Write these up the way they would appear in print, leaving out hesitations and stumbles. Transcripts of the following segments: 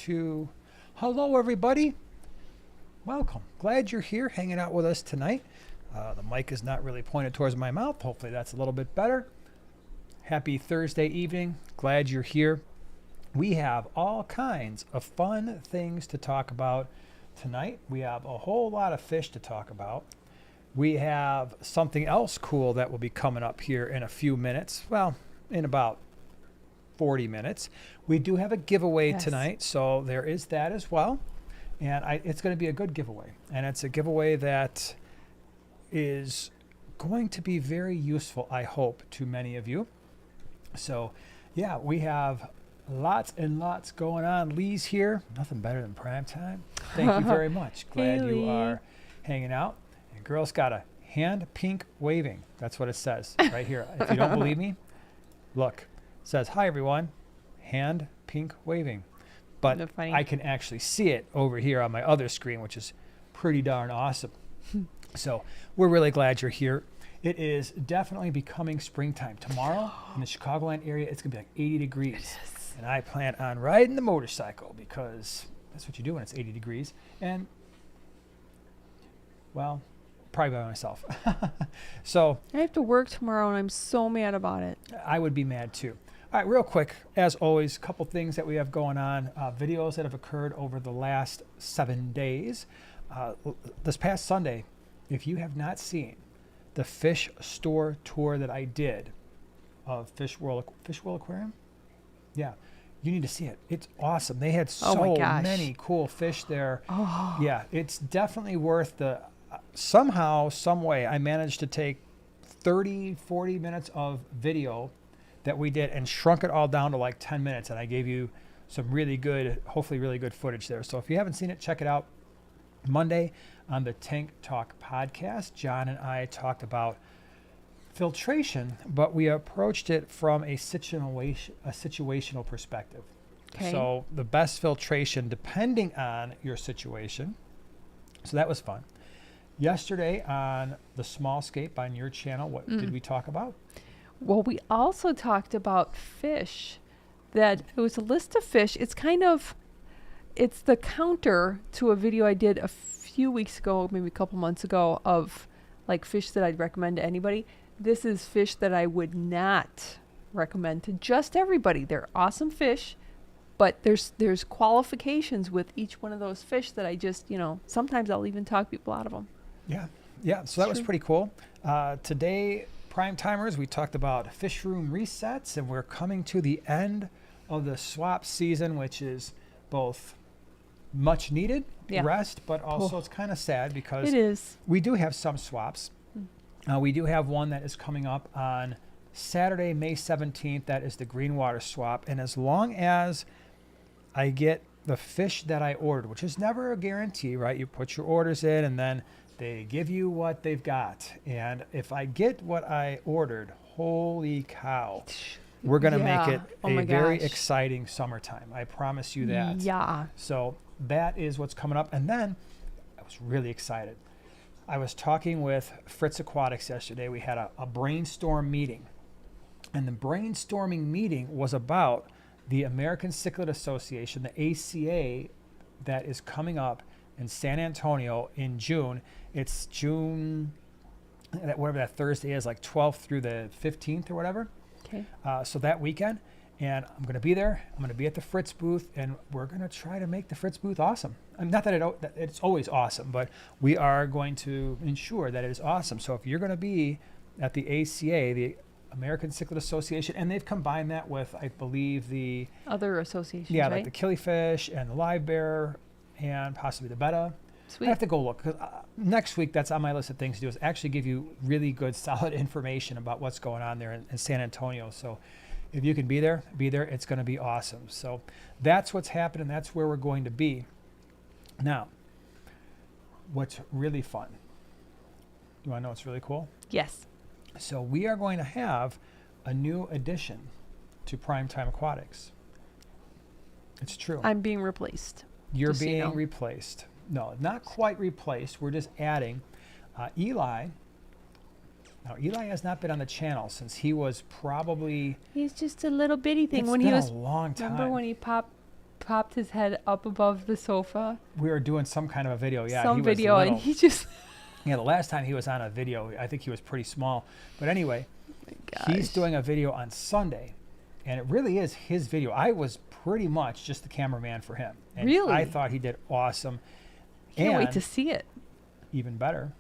2. Hello, everybody. Welcome. Glad you're here hanging out with us tonight. The mic is not really pointed towards my mouth. Hopefully that's a little bit better. Happy Thursday evening. Glad you're here. We have all kinds of fun things to talk about tonight. We have a whole lot of fish to talk about. We have something else cool that will be coming up here in a few minutes. Well, in about 40 minutes. We do have a giveaway tonight, so there is that as well. And it's going to be a good giveaway. And it's a giveaway that is going to be very useful, I hope, to many of you. So, yeah, we have lots and lots going on. Lee's here. Nothing better than prime time. Thank you very much. Glad Hey, you Lee. are hanging out. And girl's got a hand pink waving. That's what it says right here. If you don't believe me, look. It says, hi, everyone. Hand pink waving. But Isn't it funny? I can actually see it over here on my other screen, which is pretty darn awesome. So we're really glad you're here. It is definitely becoming springtime. Tomorrow in the Chicagoland area, it's going to be like 80 degrees. And I plan on riding the motorcycle because that's what you do when it's 80 degrees. And, well, probably by myself. So I have to work tomorrow, and I'm so mad about it. I would be mad too. All right, real quick, as always, a couple things that we have going on, videos that have occurred over the last 7 days. This past Sunday, if you have not seen the fish store tour that I did of Fish World Aquarium, yeah, you need to see it. It's awesome. They had Oh my so gosh. many cool fish there. Oh, Yeah, it's definitely worth the, somehow, some way, I managed to take 30, 40 minutes of video that we did and shrunk it all down to like 10 minutes. And I gave you some really good, hopefully really good footage there. So if you haven't seen it, check it out. Monday on the Tank Talk podcast, John and I talked about filtration, but we approached it from a situational perspective. okay. So the best filtration depending on your situation. So that was fun. Yesterday on the Small Scape on your channel, what did we talk about? Well, we also talked about fish. That it was a list of fish. It's the counter to a video I did a few weeks ago, maybe a couple months ago, of like fish that I'd recommend to anybody. This is fish that I would not recommend to just everybody. They're awesome fish, but there's qualifications with each one of those fish that I just, sometimes I'll even talk people out of them. Yeah. So that was True. pretty cool. Today, Prime Timers, we talked about fish room resets, and we're coming to the end of the swap season, which is both much needed rest, but also it's kind of sad because It is. we do have some swaps. We do have one that is coming up on Saturday, May 17th. That is the Greenwater swap. And as long as I get the fish that I ordered, which is never a guarantee, right? You put your orders in and then they give you what they've got. And if I get what I ordered, holy cow, we're going to make it Oh a my very gosh. exciting summertime. I promise you that. Yeah. So that is what's coming up. And then I was really excited. I was talking with Fritz Aquatics yesterday. We had a brainstorm meeting. And the brainstorming meeting was about the American Cichlid Association, the ACA, that is coming up in San Antonio in June. It's June, whatever that Thursday is, like 12th through the 15th or whatever. Okay. So that weekend. And I'm going to be there. I'm going to be at the Fritz booth, and we're going to try to make the Fritz booth awesome. I mean, not that it's always awesome, but we are going to ensure that it is awesome. So if you're going to be at the ACA, the American Cichlid Association, and they've combined that with, I believe, the Other associations, like right? the killifish and the live bear and possibly the betta. Sweet. I have to go look, 'cause, next week that's on my list of things to do, is actually give you really good, solid information about what's going on there in San Antonio. So if you can be there. It's going to be awesome. So that's what's happening. That's where we're going to be. Now, what's really fun? You want to know what's really cool? Yes. So we are going to have a new addition to Primetime Aquatics. It's true. I'm being replaced. You're just so you being know. replaced. No, not quite replaced. We're just adding Eli. Now, Eli has not been on the channel since he was probably... He's just a little bitty thing. It's When been he was, a long time. remember when he popped his head up above the sofa. We were doing some kind of a video. Yeah, Some he was video, little. and he just. Yeah, the last time he was on a video, I think he was pretty small. But anyway, he's doing a video on Sunday, and it really is his video. I was pretty much just the cameraman for him. And Really? I thought he did awesome. Can't wait And to see it. even better,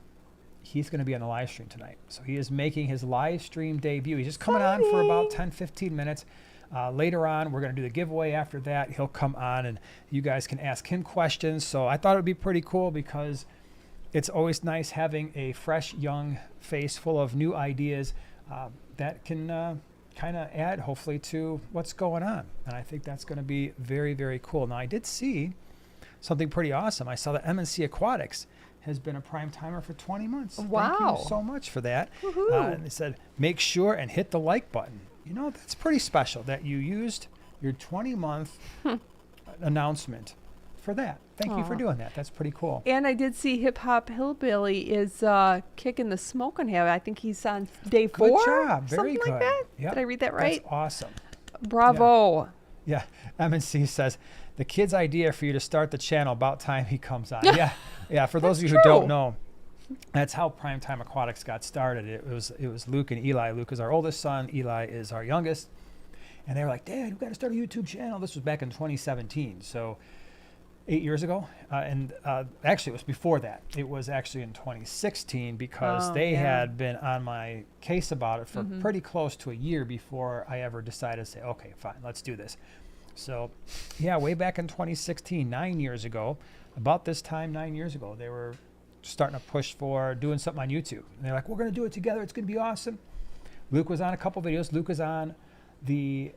he's going to be on the live stream tonight. So he is making his live stream debut. He's just coming on for about 10, 15 minutes. Later on, we're going to do the giveaway after that. He'll come on and you guys can ask him questions. So I thought it would be pretty cool because it's always nice having a fresh, young face full of new ideas that can kind of add, hopefully, to what's going on. And I think that's going to be very, very cool. Now, I did see something pretty awesome. I saw that M&C Aquatics has been a prime timer for 20 months. Wow. Thank you so much for that. Woohoo. And they said, make sure and hit the like button. You know, that's pretty special that you used your 20-month announcement for that. Thank you for Aw. doing that. That's pretty cool. And I did see Hip Hop Hillbilly is kicking the smoke and have. I think he's on day 4. Good job. Very something good. like that. Yep. Did I read that right? That's awesome. Bravo. Yeah. M&C says, the kid's idea for you to start the channel, about time he comes on. Yeah. Yeah. For those of you who don't true. know, that's how Primetime Aquatics got started. It was Luke and Eli. Luke is our oldest son. Eli is our youngest. And they were like, Dad, we got to start a YouTube channel. This was back in 2017. So 8 years ago. Actually, it was before that. It was actually in 2016 because they had been on my case about it for pretty close to a year before I ever decided to say, okay, fine, let's do this. So, yeah, way back in 2016, 9 years ago, about this time 9 years ago, they were starting to push for doing something on YouTube. And they're like, we're going to do it together. It's going to be awesome. Luke was on a couple videos. Luke is on the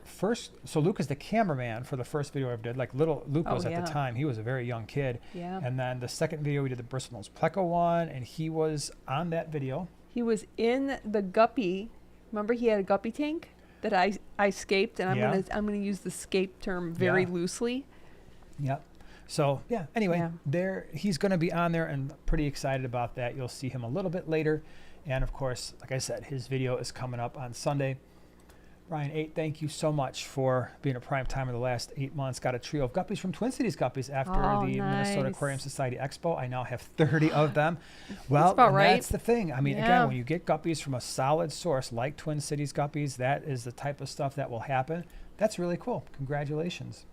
first, so Luke is the cameraman for the first video I ever did. Like little Luke was at the time. He was a very young kid. Yeah. And then the second video we did the Bristol Nose Pleco one, and he was on that video. He was in the Guppy. Remember he had a Guppy tank that I scaped, and I'm gonna use the scape term very loosely. Yep. So yeah, anyway, Yeah. there he's going to be on there and pretty excited about that. You'll see him a little bit later. And of course, like I said, his video is coming up on Sunday. Brian 8, thank you so much for being a prime timer the last 8 months. Got a trio of guppies from Twin Cities Guppies after the Minnesota nice. Aquarium Society Expo. I now have 30 of them. Well, about right. that's the thing. I mean, again, when you get guppies from a solid source like Twin Cities Guppies, that is the type of stuff that will happen. That's really cool. Congratulations.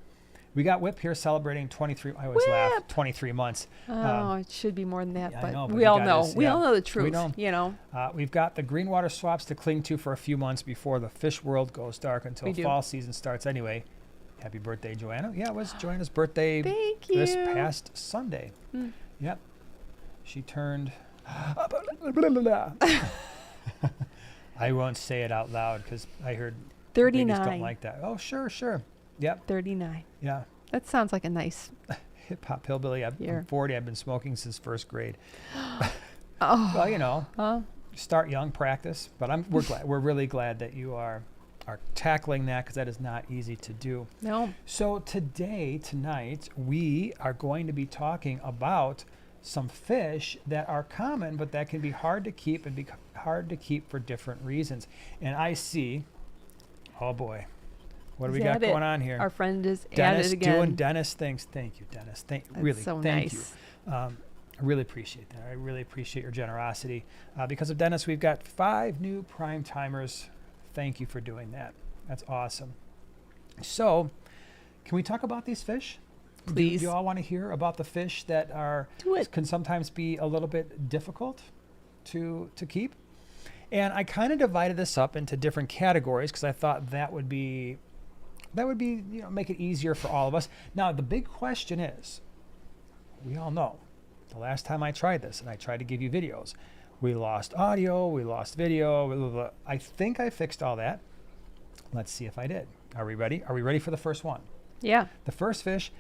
We got Whip here celebrating 23. I always laugh. 23 months. Oh, it should be more than that, yeah, I but know, but we you all got know. this, We yeah. all know the truth. We know. You know. We've got the green water swaps to cling to for a few months before the fish world goes dark until We do. fall season starts anyway. Happy birthday, Joanna. Yeah, it was Joanna's birthday Thank this you. past Sunday. Yep. She turned... I won't say it out loud because I heard 39. babies don't like that. Oh, sure, sure. Yep. 39. Yeah. That sounds like a nice. Hip hop hillbilly. I'm 40. I've been smoking since first grade. Oh. Well, you know, start young, practice. But we're glad. We're really glad that you are tackling that because that is not easy to do. No. So tonight, we are going to be talking about some fish that are common, but that can be hard to keep and be hard to keep for different reasons. And I see, oh boy, what do we got going on here? Our friend is Dennis at it again. doing Dennis things. Thank you, Dennis. That's Really, so thank nice. you. I really appreciate that. I really appreciate your generosity. Because of Dennis, we've got 5 new prime timers. Thank you for doing that. That's awesome. So, can we talk about these fish? Please. Do you all want to hear about the fish that can sometimes be a little bit difficult to keep? And I kind of divided this up into different categories because I thought that would be make it easier for all of us. Now, the big question is, we all know, the last time I tried this and I tried to give you videos, we lost audio, we lost video, blah, blah, blah. I think I fixed all that. Let's see if I did. Are we ready? Are we ready for the first one? Yeah. The first fish,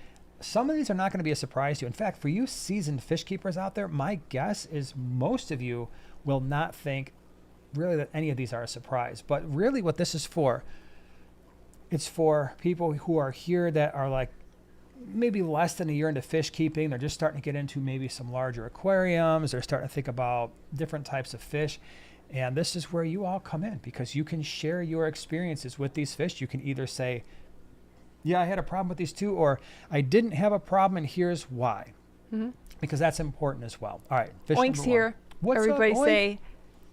some of these are not going to be a surprise to you. In fact, for you seasoned fish keepers out there, my guess is most of you will not think really that any of these are a surprise. But really what this is for, it's for people who are here that are like maybe less than a year into fish keeping. They're just starting to get into maybe some larger aquariums. They're starting to think about different types of fish. And this is where you all come in because you can share your experiences with these fish. You can either say, Yeah, I had a problem with these too, or I didn't have a problem, and here's why. Mm-hmm. Because that's important as well. All right, fish Oink's number here. one. What's Everybody up, Oink? say,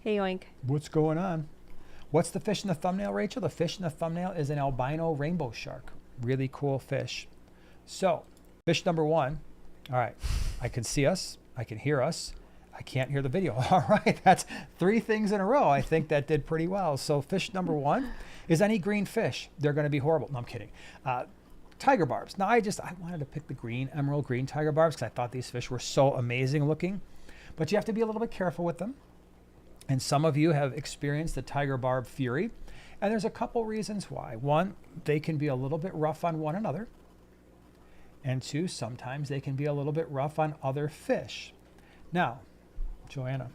hey, Oink. What's going on? What's the fish in the thumbnail, Rachel? The fish in the thumbnail is an albino rainbow shark. Really cool fish. So, fish number one. All right, I can see us. I can hear us. I can't hear the video. All right, that's 3 things in a row. I think that did pretty well. So fish number one is any green fish. They're going to be horrible. No, I'm kidding. Tiger barbs. Now, I wanted to pick the green, emerald green tiger barbs because I thought these fish were so amazing looking. But you have to be a little bit careful with them. And some of you have experienced the tiger barb fury. And there's a couple reasons why. One, they can be a little bit rough on one another. And 2, sometimes they can be a little bit rough on other fish. Now, Joanna,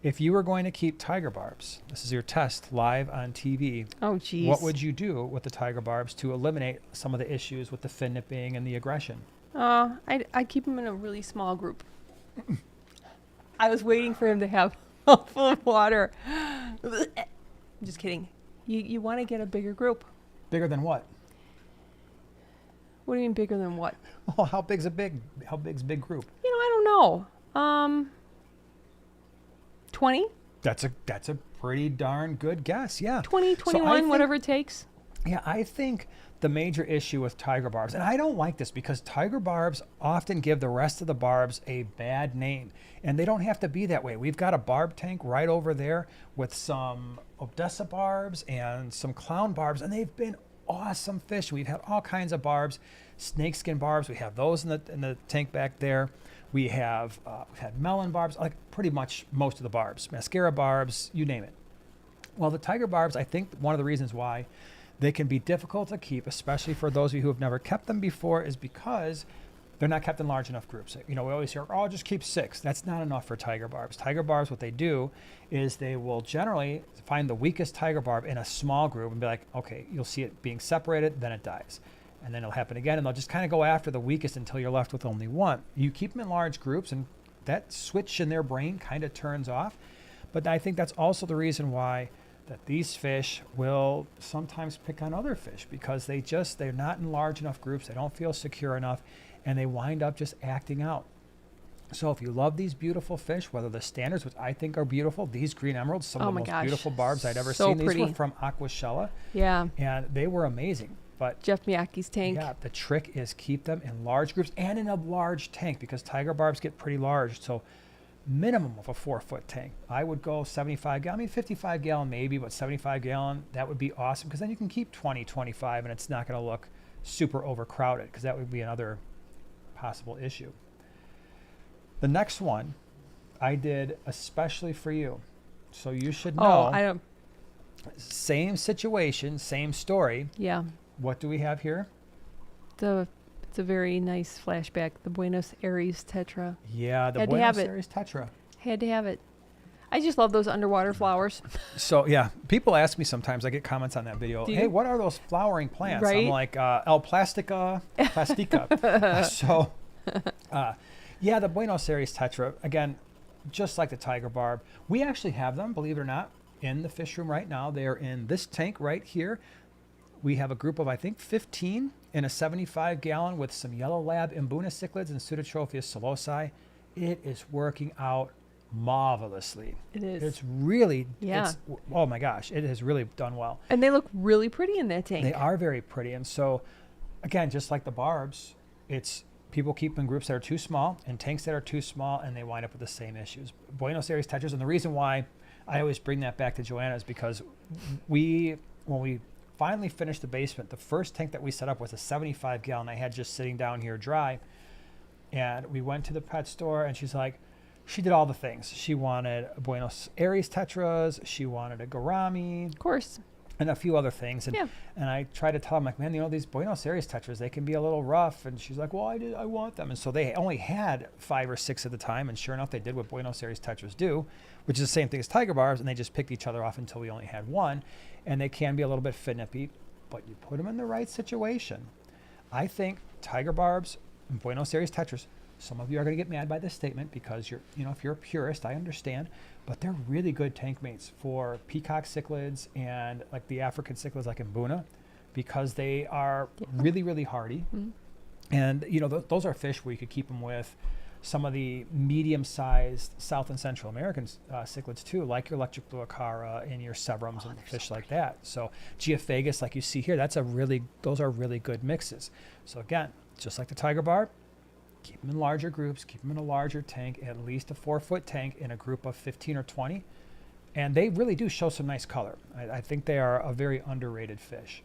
if you were going to keep tiger barbs, this is your test live on TV. Oh, geez. What would you do with the tiger barbs to eliminate some of the issues with the fin nipping and the aggression? I'd keep him in a really small group. I was waiting for him to have a full of water. I'm just kidding. You want to get a bigger group. Bigger than what? What do you mean bigger than what? Oh, how big's big group? I don't know. 20? That's a pretty darn good guess. Yeah. 20, 21, whatever it takes. Yeah, I think the major issue with tiger barbs, and I don't like this because tiger barbs often give the rest of the barbs a bad name, and they don't have to be that way. We've got a barb tank right over there with some Odessa barbs and some clown barbs, and they've been awesome fish. We've had all kinds of barbs, snakeskin barbs. We have those in the tank back there. We've had melon barbs, like pretty much most of the barbs, mascara barbs, you name it. Well, the tiger barbs, I think one of the reasons why they can be difficult to keep, especially for those of you who have never kept them before, is because they're not kept in large enough groups. We always hear, oh, just keep 6. That's not enough for tiger barbs. Tiger barbs, what they do is they will generally find the weakest tiger barb in a small group and be like, okay, you'll see it being separated, then it dies. And then it'll happen again, and they'll just kind of go after the weakest until you're left with only one. You keep them in large groups, and that switch in their brain kind of turns off. But I think that's also the reason why that these fish will sometimes pick on other fish because they're not in large enough groups. They don't feel secure enough, and they wind up just acting out. So if you love these beautiful fish, whether the standards, which I think are beautiful, these green emeralds, some of the most beautiful barbs I'd ever seen. Pretty. These were from Aquashella. Yeah. And they were amazing. But Jeff Miyake's tank. Yeah, the trick is keep them in large groups and in a large tank because tiger barbs get pretty large. So minimum of a 4-foot tank. I would go 75 gallon, 55 gallon maybe, but 75 gallon, that would be awesome because then you can keep 20, 25 and it's not going to look super overcrowded because that would be another possible issue. The next one I did especially for you. So you should know. I don't. Same situation, same story. Yeah. What do we have here? It's a very nice flashback. The Buenos Aires tetra. Yeah, the Had to have Buenos it. Aires tetra. Had to have it. I just love those underwater flowers. So yeah, people ask me sometimes. I get comments on that video. Do you? Hey, what are those flowering plants? Right? I'm like El Plastica. Yeah, the Buenos Aires tetra. Again, just like the tiger barb, we actually have them. Believe it or not, in the fish room right now. They are in this tank right here. We have a group of, I think, 15 in a 75 gallon with some yellow lab Mbuna cichlids and Pseudotropheus solosi. It is working out marvelously. It is. It's really, Yeah. Oh my gosh, it has really done well. And they look really pretty in that tank. They are very pretty. And so, again, just like the barbs, it's people keep in groups that are too small and tanks that are too small, and they wind up with the same issues. Buenos Aires tetras, and the reason why I always bring that back to Joanna is because when we finally finished the basement, the first tank that we set up was a 75 gallon I had just sitting down here dry. And we went to the pet store, and she's like, she did all the things. She wanted Buenos Aires tetras. She wanted a Gourami. Of course. And a few other things. And, Yeah. and I tried to tell them, like, man, these Buenos Aires tetras, they can be a little rough. And she's like, well, I want them. And so they only had 5 or 6 at the time. And sure enough, they did what Buenos Aires tetras do, which is the same thing as tiger barbs. And they just picked each other off until we only had one. And they can be a little bit fin nippy, but you put them in the right situation. I think tiger barbs and Buenos Aires tetras, some of you are going to get mad by this statement because if you're a purist, I understand, but they're really good tank mates for peacock cichlids and like the African cichlids like Mbuna, because they are really, really hardy. Mhm. And, you know, those are fish where you could keep them with some of the medium-sized South and Central American cichlids too, like your electric blue acara and your Severums and fish like that. So Geophagus, like you see here, those are really good mixes. So again, just like the tiger barb, keep them in larger groups, keep them in a larger tank, at least a 4-foot tank in a group of 15 or 20. And they really do show some nice color. I think they are a very underrated fish.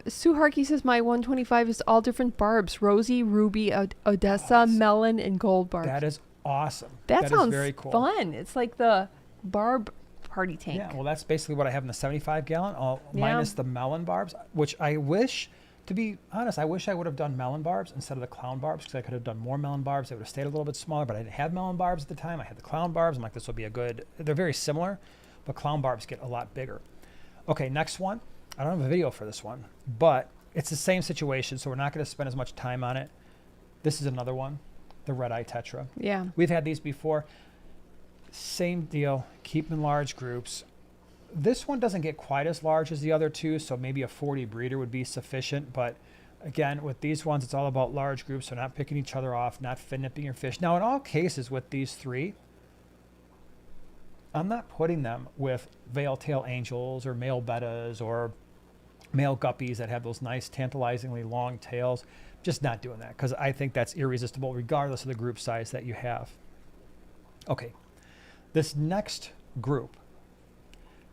Sue Harkey says my 125 is all different barbs: rosy, ruby, Odessa, melon, and gold barbs. That is awesome. That is sounds very cool. fun. It's like the barb party tank. Yeah, well, that's basically what I have in the 75 gallon, minus the melon barbs, which I wish, to be honest, I wish I would have done melon barbs instead of the clown barbs, because I could have done more melon barbs. They would have stayed a little bit smaller, but I didn't have melon barbs at the time. I had the clown barbs. I'm like, this will be a good, they're very similar, but clown barbs get a lot bigger. Okay, next one. I don't have a video for this one, but it's the same situation, so we're not going to spend as much time on it. This is another one, the Redeye tetra. Yeah. We've had these before. Same deal, keep them in large groups. This one doesn't get quite as large as the other two, so maybe a 40 breeder would be sufficient. But again, with these ones, it's all about large groups, so not picking each other off, not fin nipping your fish. Now, in all cases with these three, I'm not putting them with veil tail angels or male bettas or male guppies that have those nice tantalizingly long tails. Just not doing that, because I think that's irresistible regardless of the group size that you have. Okay, this next group,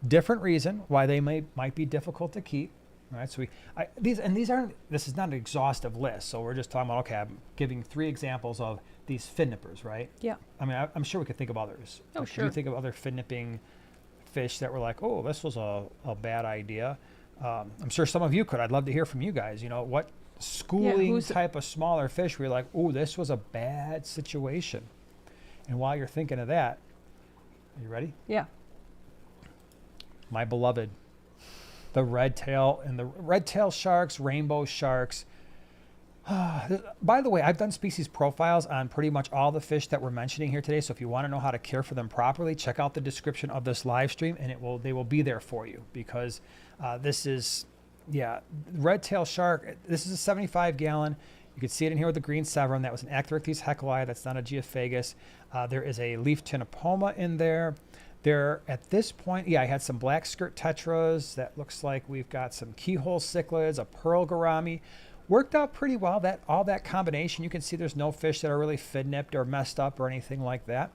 different reason why they might be difficult to keep. All right, so this is not an exhaustive list, so we're just talking about, okay, I'm giving 3 examples of these fin nippers, right? Yeah. I mean, I'm sure we could think of others. Oh, Like, sure. Do you think of other fin nipping fish that were like, oh, this was a bad idea? I'm sure some of you could. I'd love to hear from you guys. You know, what schooling type of smaller fish where you're like, oh, this was a bad situation? And while you're thinking of that, are you ready? Yeah. My beloved, the redtail and the redtail sharks, rainbow sharks. By the way, I've done species profiles on pretty much all the fish that we're mentioning here today. So if you want to know how to care for them properly, check out the description of this live stream, and they will be there for you, because this is, redtail shark. This is a 75 gallon. You can see it in here with the green Severum. That was an Actorictes heckelii. That's not a Geophagus. There is a leaf tinapoma in there. There, at this point, I had some black skirt tetras. That looks like we've got some keyhole cichlids, a pearl gourami. Worked out pretty well. All that combination, you can see there's no fish that are really fin nipped or messed up or anything like that.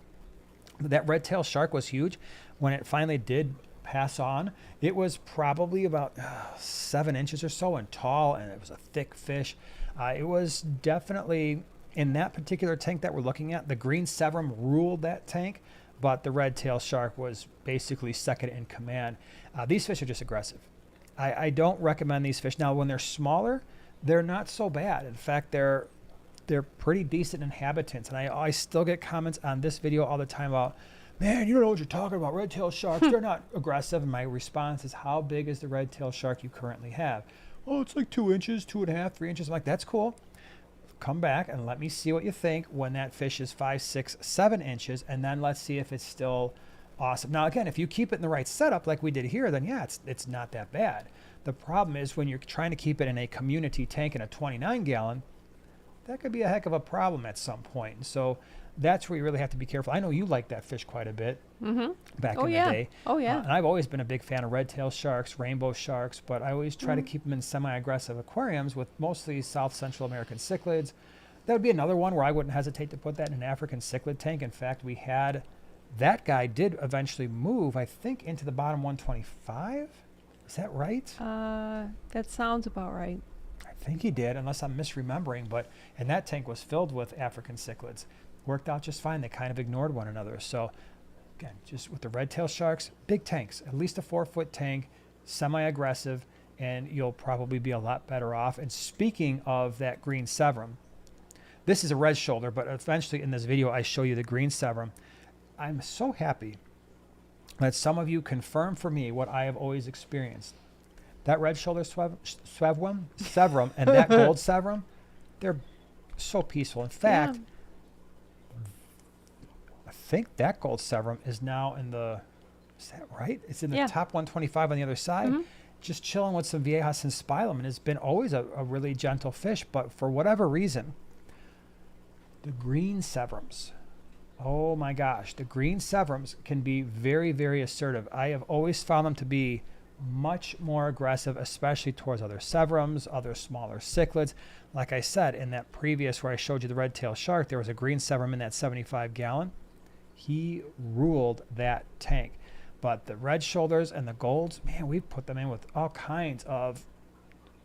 That redtail shark was huge. When it finally did pass on, it was probably about 7 inches or so and tall, and it was a thick fish. It was definitely, in that particular tank that we're looking at, the green Severum ruled that tank, but the redtail shark was basically second in command. These fish are just aggressive. I don't recommend these fish. Now, when they're smaller, they're not so bad. In fact, they're pretty decent inhabitants. And I still get comments on this video all the time about, man, you don't know what you're talking about. Redtail sharks, they're not aggressive. And my response is, how big is the redtail shark you currently have? Oh, it's like 2 inches, 2.5, 3 inches. I'm like, that's cool. Come back and let me see what you think when that fish is 5, 6, 7 inches. And then let's see if it's still awesome. Now, again, if you keep it in the right setup like we did here, then yeah, it's not that bad. The problem is when you're trying to keep it in a community tank in a 29 gallon, that could be a heck of a problem at some point. And so that's where you really have to be careful. I know you like that fish quite a bit back in the day. Oh, yeah. And I've always been a big fan of redtail sharks, rainbow sharks, but I always try to keep them in semi-aggressive aquariums with mostly South Central American cichlids. That would be another one where I wouldn't hesitate to put that in an African cichlid tank. In fact, that guy did eventually move, I think, into the bottom 125. Is that right? That sounds about right. I think he did, unless I'm misremembering. And that tank was filled with African cichlids. Worked out just fine. They kind of ignored one another. So, again, just with the redtail sharks, big tanks, at least a 4-foot tank, semi-aggressive, and you'll probably be a lot better off. And speaking of that green Severum, this is a red shoulder, but eventually in this video I show you the green Severum. I'm so happy that some of you confirm for me what I have always experienced. That red shoulder Severum and that gold Severum, they're so peaceful. In fact, I think that gold Severum is now is that right? It's in the top 125 on the other side. just chilling with some Viejas and Spilum, and has been always a really gentle fish. But for whatever reason, the green Severums, oh my gosh, the green Severums can be very, very assertive. I have always found them to be much more aggressive, especially towards other Severums, other smaller cichlids. Like I said, in that previous where I showed you the Redtail shark, there was a green Severum in that 75 gallon. He ruled that tank. But the red shoulders and the golds, man, we've put them in with all kinds of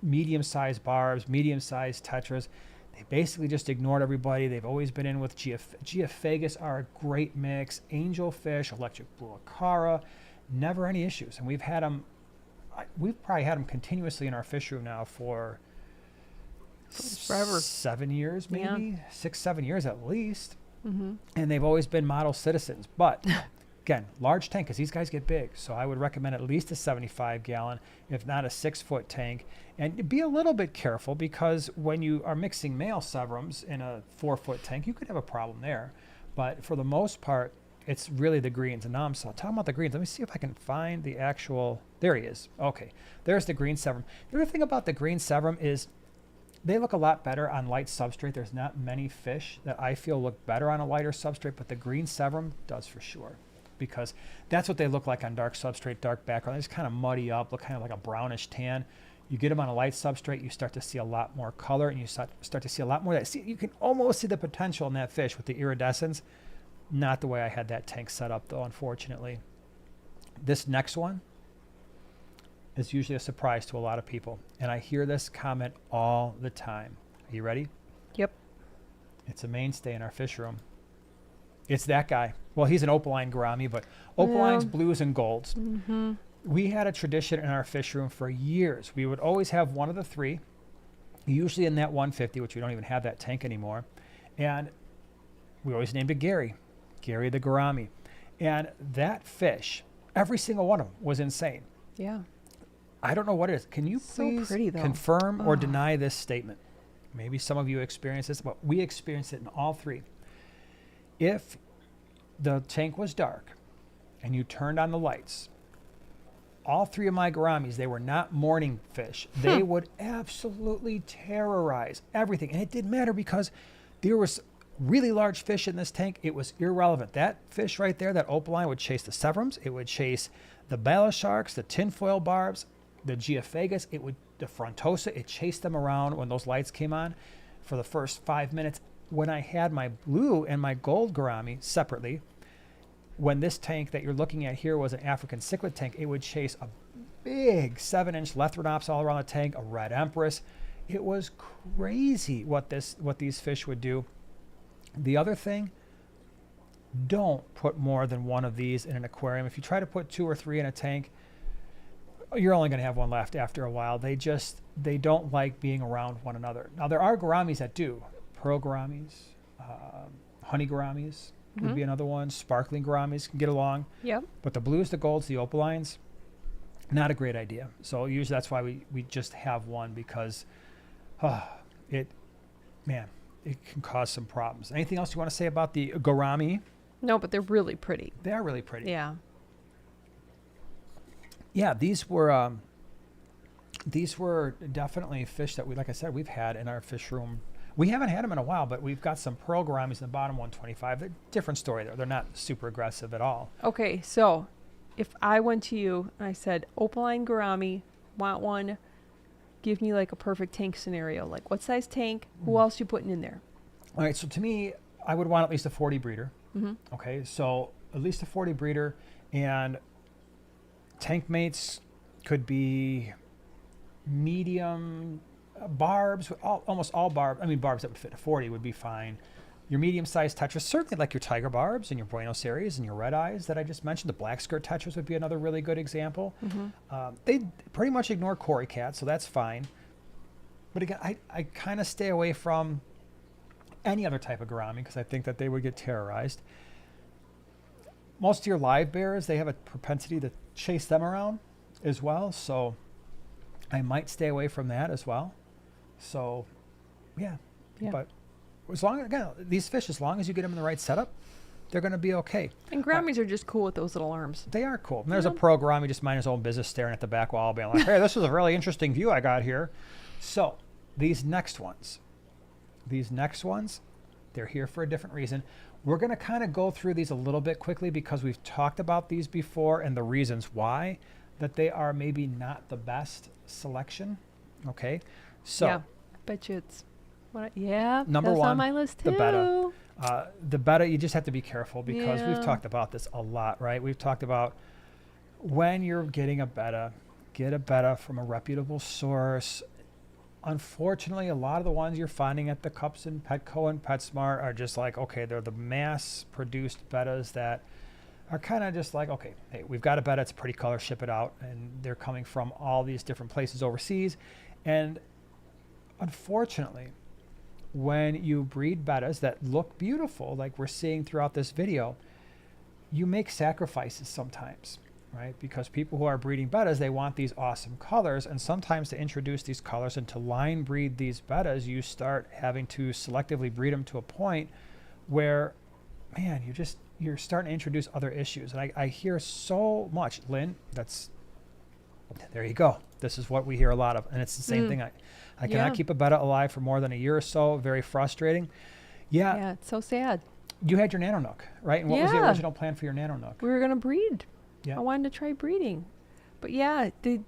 medium-sized barbs, medium-sized tetras. They basically just ignored everybody. They've always been in with Geophagus are a great mix. Angelfish, electric blue acara, never any issues. And we've had them, we've probably had them continuously in our fish room now for forever. 7 years, maybe 6, 7 years at least. Mm-hmm. And they've always been model citizens. But again, large tank, because these guys get big. So I would recommend at least a 75 gallon, if not a 6-foot tank. And be a little bit careful, because when you are mixing male Severums in a 4-foot tank, you could have a problem there. But for the most part, it's really the greens. And now I'm talking about the greens. Let me see if I can find the actual, there he is. Okay, there's the green Severum. The other thing about the green Severum is they look a lot better on light substrate. There's not many fish that I feel look better on a lighter substrate, but the green Severum does for sure, because that's what they look like on dark substrate, dark background. They just kind of muddy up, look kind of like a brownish tan. You get them on a light substrate, you start to see a lot more color, and you start to see a lot more of that. See, you can almost see the potential in that fish with the iridescence. Not the way I had that tank set up, though, unfortunately. This next one is usually a surprise to a lot of people, and I hear this comment all the time. Are you ready? Yep. It's a mainstay in our fish room. It's that guy. Well, he's an opaline gourami, but opalines, blues, and golds. Mm-hmm. We had a tradition in our fish room for years. We would always have one of the three, usually in that 150, which we don't even have that tank anymore. And we always named it Gary the gourami. And that fish, every single one of them was insane. Yeah. I don't know what it is. Can you So please pretty, though. confirm or deny this statement? Maybe some of you experience this, but we experienced it in all three. If the tank was dark and you turned on the lights, all three of my gouramis, they were not morning fish. They would absolutely terrorize everything. And it didn't matter, because there was really large fish in this tank. It was irrelevant. That fish right there, that opaline, would chase the Severums. It would chase the bala sharks, the tinfoil barbs, the Geophagus. It would, the frontosa, it chased them around when those lights came on for the first 5 minutes. When I had my blue and my gold gourami separately, when this tank that you're looking at here was an African cichlid tank, it would chase a big 7-inch Lethrinops all around the tank, a red empress. It was crazy what these fish would do. The other thing, don't put more than one of these in an aquarium. If you try to put 2 or 3 in a tank, you're only going to have one left after a while. They don't like being around one another. Now, there are gouramis that do. Pearl gouramis, honey gouramis would be another one. Sparkling gouramis can get along. Yep. But the blues, the golds, the opalines, not a great idea. So usually that's why we just have one, because it can cause some problems. Anything else you want to say about the gourami? No, but they're really pretty. They are really pretty. Yeah. Yeah, these were definitely fish that like I said, we've had in our fish room. We haven't had them in a while, but we've got some pearl gouramis in the bottom 125. They're different story there. They're not super aggressive at all. Okay, so if I went to you and I said, opaline gourami, want one, give me like a perfect tank scenario. Like, what size tank? Who else you putting in there? All right, so to me, I would want at least a 40 breeder. Mm-hmm. Okay, so at least a 40 breeder, and tank mates could be medium barbs, almost all barbs. I mean, barbs that would fit a 40 would be fine. Your medium-sized tetras, certainly like your tiger barbs and your Buenos Aires and your Redeyes that I just mentioned. The black skirt tetras would be another really good example. Mm-hmm. They pretty much ignore cory cats, so that's fine. But again, I kind of stay away from any other type of gourami, because I think that they would get terrorized. Most of your live bears, they have a propensity to chase them around as well, so I might stay away from that as well. So, yeah. But as long as, again, these fish, as long as you get them in the right setup, they're going to be okay. And Gouramis are just cool with those little arms. They are cool. And there's a pro Gourami just mind his own business staring at the back wall being like, hey, this is a really interesting view I got here. So these next ones, they're here for a different reason. We're going to kind of go through these a little bit quickly because we've talked about these before and the reasons why that they are maybe not the best selection. Okay. So yeah, I bet you it's number that's one, on my list too. the Betta. The Betta, you just have to be careful because we've talked about this a lot, right? We've talked about when you're getting a Betta, get a Betta from a reputable source. Unfortunately, a lot of the ones you're finding at the Cups and Petco and PetSmart are just like, okay, they're the mass-produced Bettas that are kind of just like, okay, hey, we've got a Betta, it's a pretty color, ship it out. And they're coming from all these different places overseas. And unfortunately, when you breed Bettas that look beautiful, like we're seeing throughout this video, you make sacrifices sometimes, right? Because people who are breeding Bettas, they want these awesome colors. And sometimes to introduce these colors and to line breed these Bettas, you start having to selectively breed them to a point where, man, you're starting to introduce other issues. And I hear so much, Lynn, there you go. This is what we hear a lot of. And it's the same thing. I cannot keep a Betta alive for more than a year or so. Very frustrating. Yeah, it's so sad. You had your Nano Nook, right? And what was the original plan for your Nano Nook? We were going to breed. Yeah. I wanted to try breeding. But yeah, they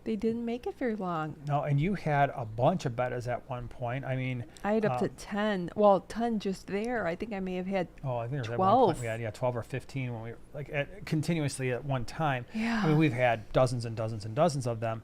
didn't make it very long. No, and you had a bunch of Bettas at one point. I mean, I had up to 10. Well, 10 just there. I think I may have had I think there was 12. At one point we had 12 or 15 when we were continuously at one time. Yeah. I mean, we've had dozens and dozens and dozens of them.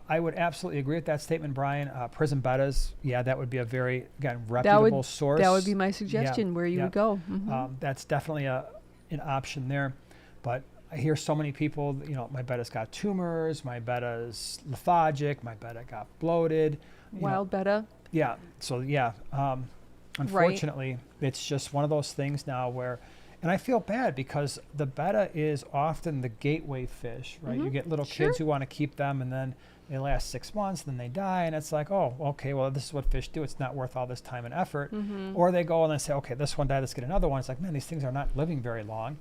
I would absolutely agree with that statement, Brian. Prism Bettas, that would be a very, again, reputable source. That would be my suggestion where you would go. Mm-hmm. That's definitely an option there. But I hear so many people, my Betta's got tumors, my Betta's lethargic, my Betta got bloated. Wild Betta. Yeah. So, unfortunately, it's just one of those things now where, and I feel bad because the Betta is often the gateway fish, right? You get little kids who want to keep them and then they last 6 months, then they die. And it's like, oh, okay, well, this is what fish do. It's not worth all this time and effort. Or they go and they say, okay, this one died, let's get another one. It's like, man, these things are not living very long.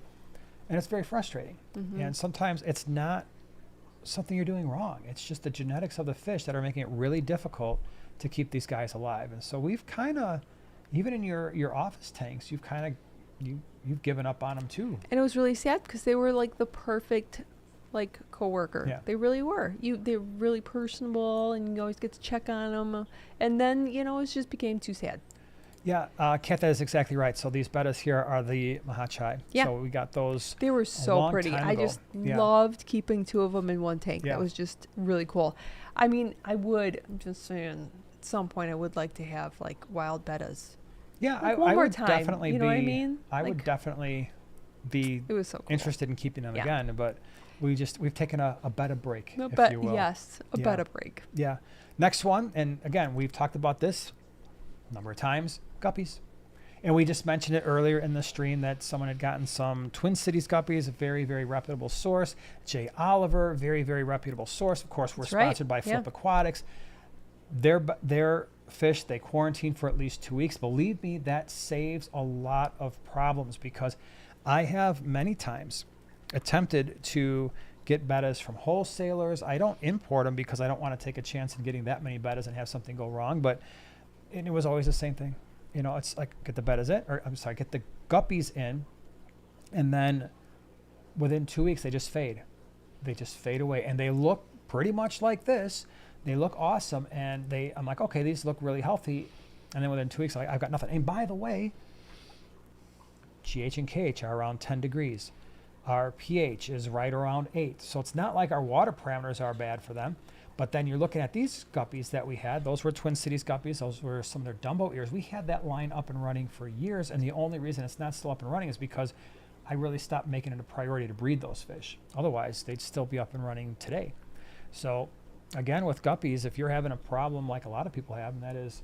And it's very frustrating. And sometimes it's not something you're doing wrong. It's just the genetics of the fish that are making it really difficult to keep these guys alive. And so we've kind of, even in your office tanks, you've kind of, you've given up on them too. And it was really sad because they were like the perfect coworker. Yeah. They really were. They're really personable and you always get to check on them. And then, it just became too sad. Yeah, Kat, that is exactly right. So these Bettas here are the Mahachai. Yeah. So we got those. They were so pretty. I just loved keeping 2 of them in one tank. Yeah. That was just really cool. I mean, I'm just saying, at some point I would like to have wild Bettas. Yeah, I would would time, definitely you know what I mean? I would definitely be it was so cool. interested in keeping them again, but we've taken a Betta break, if you will. Yes, a Betta break. Yeah. Next one, and again, we've talked about this a number of times, Guppies. And we just mentioned it earlier in the stream that someone had gotten some Twin Cities Guppies, a very, very reputable source. Jay Oliver, very, very reputable source. Of course, we're sponsored by Flip Aquatics. Their fish, they quarantine for at least 2 weeks. Believe me, that saves a lot of problems because I have many times attempted to get Bettas from wholesalers. I don't import them because I don't want to take a chance in getting that many Bettas and have something go wrong. But it was always the same thing. It's like get the Bettas in, or I'm sorry, get the Guppies in, and then within 2 weeks they just fade. They just fade away, and they look pretty much like this. They look awesome, and I'm like, okay, these look really healthy. And then within 2 weeks, I've got nothing. And by the way, GH and KH are around 10 degrees. Our pH is right around 8. So it's not like our water parameters are bad for them. But then you're looking at these Guppies that we had. Those were Twin Cities Guppies. Those were some of their Dumbo ears. We had that line up and running for years. And the only reason it's not still up and running is because I really stopped making it a priority to breed those fish. Otherwise, they'd still be up and running today. So again, with Guppies, if you're having a problem like a lot of people have, and that is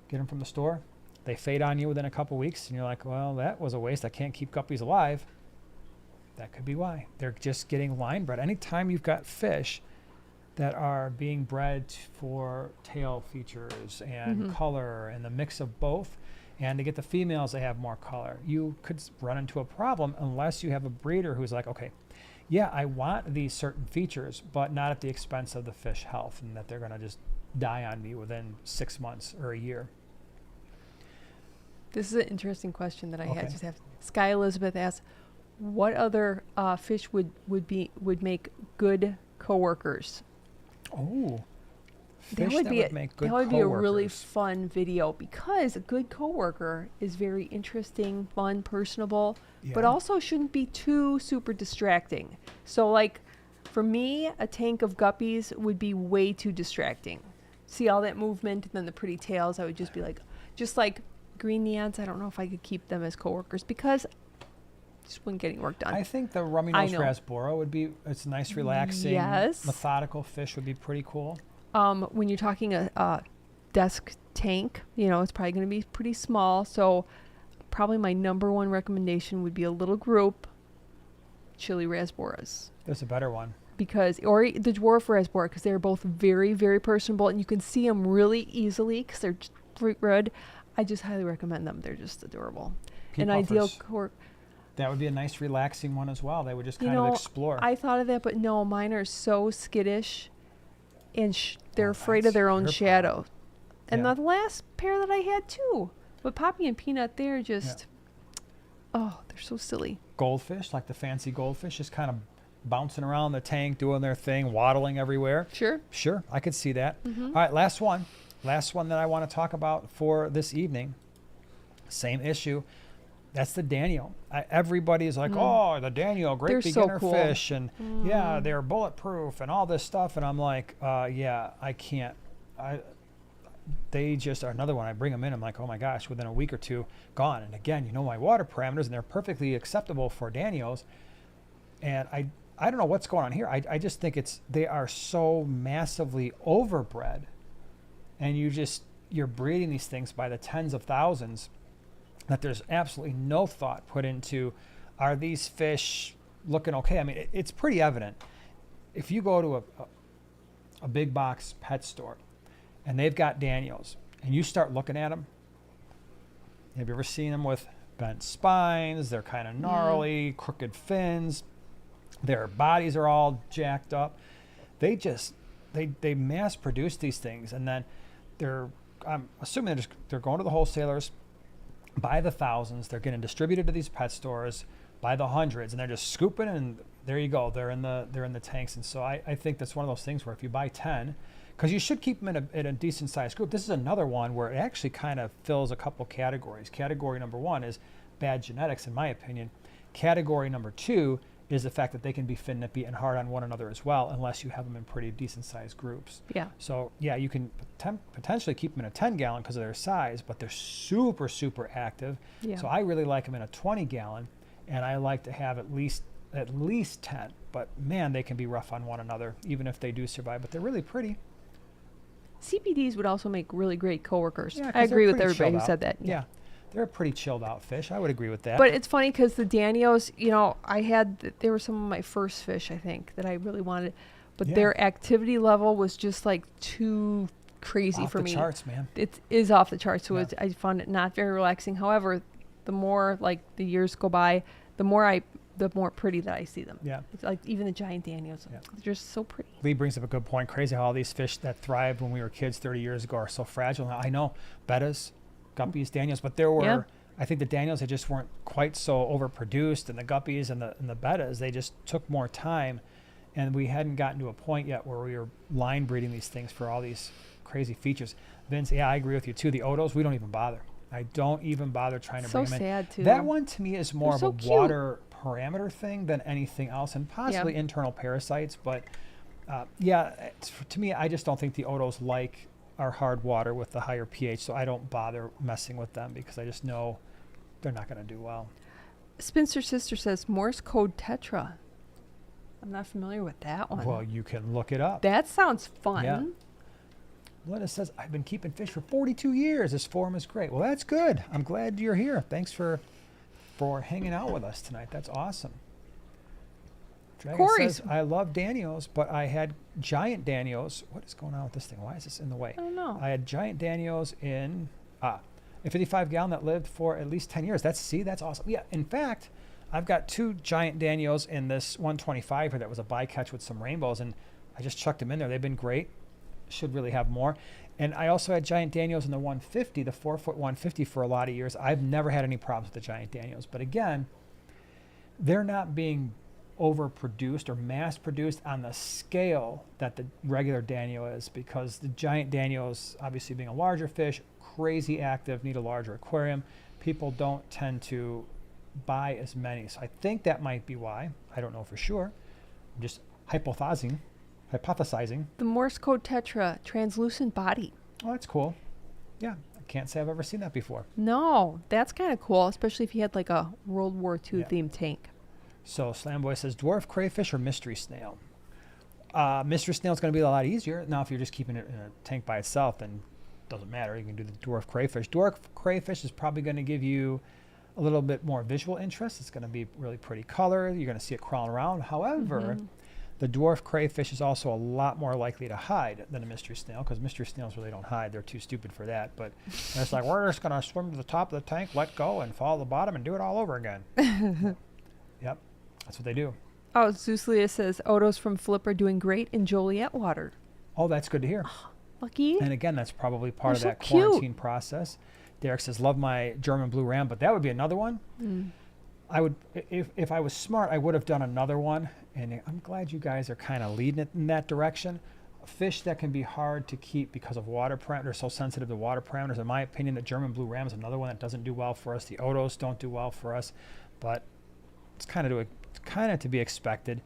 get them from the store, they fade on you within a couple weeks, and you're like, well, that was a waste. I can't keep Guppies alive. That could be why. They're just getting line bred. Anytime you've got fish that are being bred for tail features and color and the mix of both, And to get the females, they have more color. You could run into a problem unless you have a breeder who's like, okay, yeah, I want these certain features, but not at the expense of the fish health, and that they're going to just die on me within 6 months or a year. This is an interesting question that I Okay. had. Just have Sky Elizabeth asks, what other fish would make good coworkers? Oh, That fish would be make good that would be a really coworkers. fun video, because a good coworker is very interesting, fun, personable, but Yeah. also shouldn't be too super distracting. So like for me, a tank of guppies would be way too distracting. See all that movement and then the pretty tails, I would just be like, just like green neons, I don't know if I could keep them as coworkers because just wouldn't get any work done. I think the rummy I nose know. rasbora would be, it's nice, relaxing, Yes. methodical fish would be pretty cool. When you're talking a desk tank, it's probably going to be pretty small. So probably my number one recommendation would be a little group, chili rasboras. There's a better one. Or the dwarf rasbora, because they're both very, very personable, and you can see them really easily because they're just bright red. I just highly recommend them. They're just adorable. Pea An ideal puffers. That would be a nice, relaxing one as well. They would just kind know, of explore. I thought of that, but no, mine are so skittish, and they're Oh, afraid of that's their own your shadow. And Yeah. the last pair that I had too, but Poppy and Peanut, they're just, oh, they're so silly. Goldfish, like the fancy goldfish, just kind of bouncing around the tank, doing their thing, waddling everywhere. Sure. Sure, I could see that. Mhm. All right, last one. Last one that I want to talk about for this evening. Same issue. That's the Danio. Everybody is like, oh, the Danio, great They're so beginner cool. fish. And yeah, they're bulletproof and all this stuff. And I'm like, yeah, I can't. They just are another one. I bring them in. I'm like, oh my gosh, within a week or two, gone. And again, my water parameters, and they're perfectly acceptable for Danios. And I don't know what's going on here. I just think they are so massively overbred. And you're breeding these things by the tens of thousands, that there's absolutely no thought put into, are these fish looking okay? I mean, it's pretty evident. If you go to a big box pet store and they've got Danios and you start looking at them, have you ever seen them with bent spines? They're kind of gnarly, crooked fins. Their bodies are all jacked up. They mass produce these things, and then I'm assuming they're going to the wholesalers by the thousands. They're getting distributed to these pet stores by the hundreds, and they're just scooping, and there you go. They're in the tanks. And so I think that's one of those things where if you buy 10, because you should keep them in a decent sized group. This is another one where it actually kind of fills a couple categories. Category number one is bad genetics, in my opinion. Category number two is the fact that they can be fin nippy and hard on one another as well, unless you have them in pretty decent sized groups. Yeah. So yeah, you can potentially keep them in a 10 gallon because of their size, but they're super, super active. Yeah. So I really like them in a 20 gallon, and I like to have at least 10. But man, they can be rough on one another, even if they do survive. But they're really pretty. CPDs would also make really great coworkers. Yeah, 'cause I they're agree with pretty everybody who chilled said out. that. Yeah, they're a pretty chilled out fish. I would agree with that. But it's funny because the Danios, they were some of my first fish, I think, that I really wanted. But Yeah. their activity level was just like too crazy off for the me. charts, man. It is off the charts, so Yeah. I found it not very relaxing. However, the more like the years go by, the more pretty that I see them. Yeah. It's like even the giant Danios, Yeah. they're just so pretty. Lee brings up a good point. Crazy how all these fish that thrived when we were kids 30 years ago are so fragile now. I know, Bettas, Guppies, Danios, but there were, Yeah. I think the Danios, they just weren't quite so overproduced, and the Guppies and the Bettas, they just took more time, and we hadn't gotten to a point yet where we were line breeding these things for all these crazy features. Vince, yeah, I agree with you too. The Odos, we don't even bother. I don't even bother trying to So bring them in. sad too. That one to me is more They're of so a cute. water parameter thing than anything else, and possibly internal parasites. But to me, I just don't think the Odos like our hard water with the higher pH, so I don't bother messing with them because I just know they're not going to do well. Spinster Sister says Morse code tetra. I'm not familiar with that one. Well, you can look it up. That sounds fun. Yeah. Linda says, I've been keeping fish for 42 years. This forum is great. Well, that's good. I'm glad you're here. Thanks for hanging out with us tonight. That's awesome. Dragon Corey's- says, I love Danios, but I had giant Danios. What is going on with this thing? Why is this in the way? I don't know. I had giant Danios in a 55 gallon that lived for at least 10 years. That's awesome. Yeah, in fact, I've got 2 giant Danios in this 125 here that was a bycatch with some rainbows, and I just chucked them in there. They've been great. Should really have more. And I also had giant Danios in the 150, the 4-foot 150 for a lot of years. I've never had any problems with the giant Danios. But again, they're not being overproduced or mass produced on the scale that the regular Danio is, because the giant Danios, obviously being a larger fish, crazy active, need a larger aquarium. People don't tend to buy as many. So I think that might be why. I don't know for sure. I'm just hypothesizing. The Morse code tetra, translucent body. Oh, that's cool. Yeah, I can't say I've ever seen that before. No, that's kind of cool, especially if you had like a World War II themed tank. So Slamboy says dwarf crayfish or mystery snail. Mystery snail is going to be a lot easier. Now, if you're just keeping it in a tank by itself, then it doesn't matter. You can do the dwarf crayfish. Dwarf crayfish is probably going to give you a little bit more visual interest. It's going to be really pretty color. You're going to see it crawling around. However, the dwarf crayfish is also a lot more likely to hide than a mystery snail, because mystery snails really don't hide. They're too stupid for that. But it's like, we're just going to swim to the top of the tank, let go, and follow the bottom and do it all over again. Yep, that's what they do. Oh, Zeuslia says, Odos from Flip are doing great in Joliet water. Oh, that's good to hear. Lucky. And again, that's probably part of They're that so cute. quarantine process. Derek says, love my German blue ram, but that would be another one. I would, if I was smart, I would have done another one. And I'm glad you guys are kind of leading it in that direction. A fish that can be hard to keep because of water parameters, so sensitive to water parameters. In my opinion, the German blue ram is another one that doesn't do well for us. The Odos don't do well for us, but it's kind of to be expected.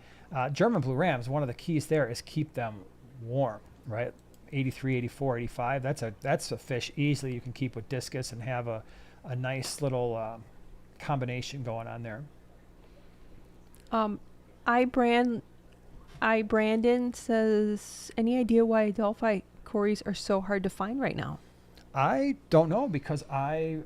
German blue rams, one of the keys there is keep them warm, right? 83, 84, 85. That's a fish easily you can keep with discus and have a nice little combination going on there. Brandon says, any idea why Adelphi cories are so hard to find right now? I don't know, because I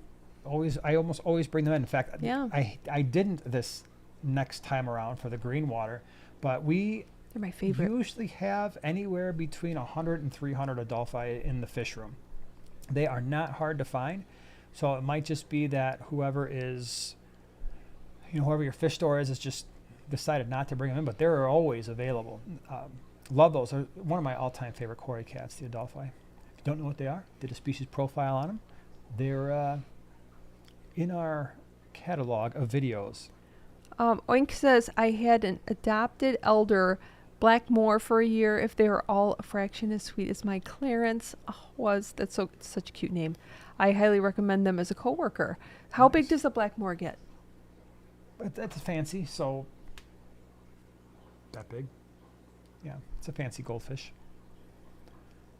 almost always bring them in. In fact, Yeah. I didn't this next time around for the green water, but They're my favorite. usually have anywhere between 100 and 300 Adelphi in the fish room. They are not hard to find, so it might just be that whoever your fish store is just decided not to bring them in, but they're always available. Love those. They're one of my all-time favorite cory cats, the Adelphi. If you don't know what they are, did a species profile on them. They're in our catalog of videos. Oink says, I had an adopted elder Blackmore for a year. If they were all a fraction as sweet as my Clarence that's such a cute name. I highly recommend them as a coworker. How big does the Blackmore get? But that's fancy, so that big. Yeah, it's a fancy goldfish.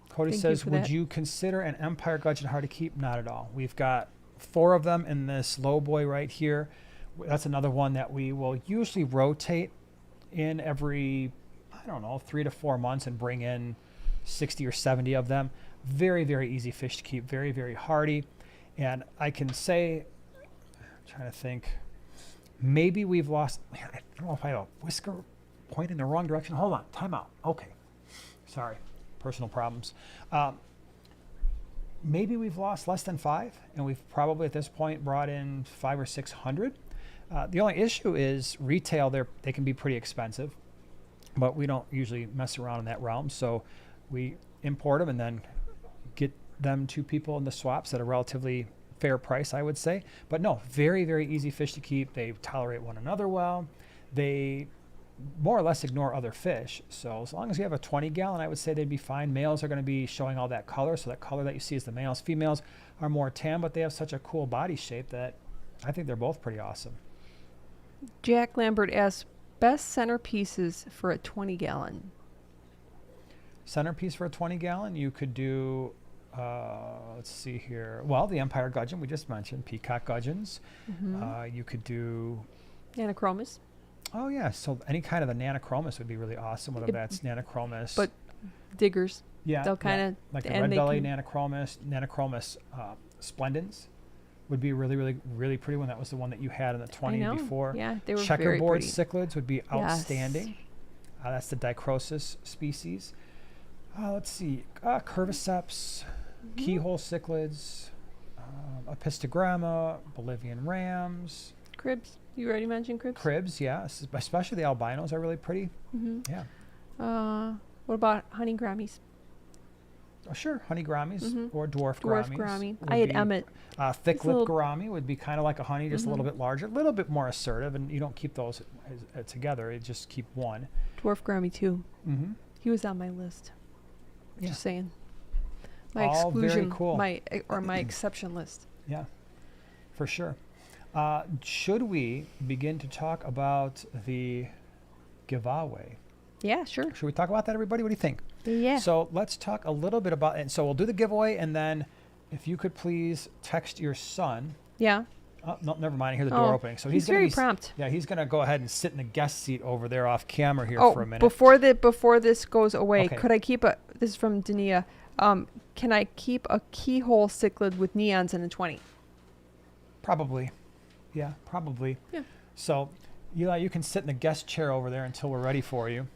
Cody Thank says, you for would that. you consider an Empire gudgeon hard to keep? Not at all. We've got 4 of them in this low boy right here. That's another one that we will usually rotate in every, 3 to 4 months and bring in 60 or 70 of them. Very, very easy fish to keep. Very, very hardy. And I can say, I'm trying to think, maybe we've lost, I don't know if I have a whisker point in the wrong direction. Hold on, time out. Okay, sorry, personal problems. Maybe we've lost less than 5, and we've probably at this point brought in 500 or 600. The only issue is retail. They can be pretty expensive, but we don't usually mess around in that realm. So we import them and then get them to people in the swaps at a relatively fair price, I would say. But no, very, very easy fish to keep. They tolerate one another well. They more or less ignore other fish. So as long as you have a 20 gallon, I would say they'd be fine. Males are going to be showing all that color. So that color that you see is the males. Females are more tan, but they have such a cool body shape that I think they're both pretty awesome. Jack Lambert asks, best centerpieces for a 20 gallon. Centerpiece for a 20 gallon, you could do, let's see here. Well, the Empire gudgeon we just mentioned, peacock gudgeons. You could do Anachromis. Oh yeah, so any kind of a nanochromis would be really awesome, whether that's nanochromis. But diggers. Yeah, They'll kind of like the red belly nanochromis splendens would be really, really, really pretty one. That was the one that you had in the 20 before. Yeah, they were very Checkerboard pretty. cichlids would be outstanding. Yes. That's the dichrosis species. Let's see, curviceps, keyhole cichlids. Apistogramma, Bolivian rams, Cribs. You already mentioned cribs. cribs, yeah, especially the albinos are really pretty. Mm-hmm. Yeah. What about honey Gouramis? Oh, sure, honey Gouramis Mhm. or dwarf Dwarf Gouramis. Gourami. would I had be, Emmett. thick It's a lip little- Gourami would be kind of like a honey, just a little Mhm. bit larger, a little bit more assertive, and you don't keep those together. You just keep one. Dwarf Gourami too. Mm-hmm. He was on my list. Yeah. Just saying. My All very exclusion, cool. my exception list. Yeah, for sure. Should we begin to talk about the giveaway? Yeah, sure. Should we talk about that, everybody? What do you think? Yeah. So let's talk a little bit about it. And so we'll do the giveaway, and then if you could please text your son. Yeah. Oh, no, never mind. I hear the door Oh, opening. So he's gonna very be prompt. Yeah, he's going to go ahead and sit in the guest seat over there off camera here Oh, for a minute. before this goes away, Okay. could I keep a? This is from Dania. Can I keep a keyhole cichlid with neons in a 20? Probably. Yeah, probably. Yeah. So, Eli, you can sit in the guest chair over there until we're ready for you.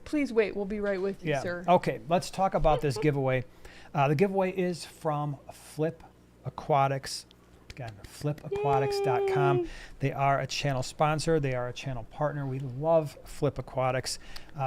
Please wait. We'll be right with you, Yeah. sir. Okay, let's talk about this giveaway. The giveaway is from Flip Aquatics. Again, flipaquatics.com. Yay. They are a channel sponsor. They are a channel partner. We love Flip Aquatics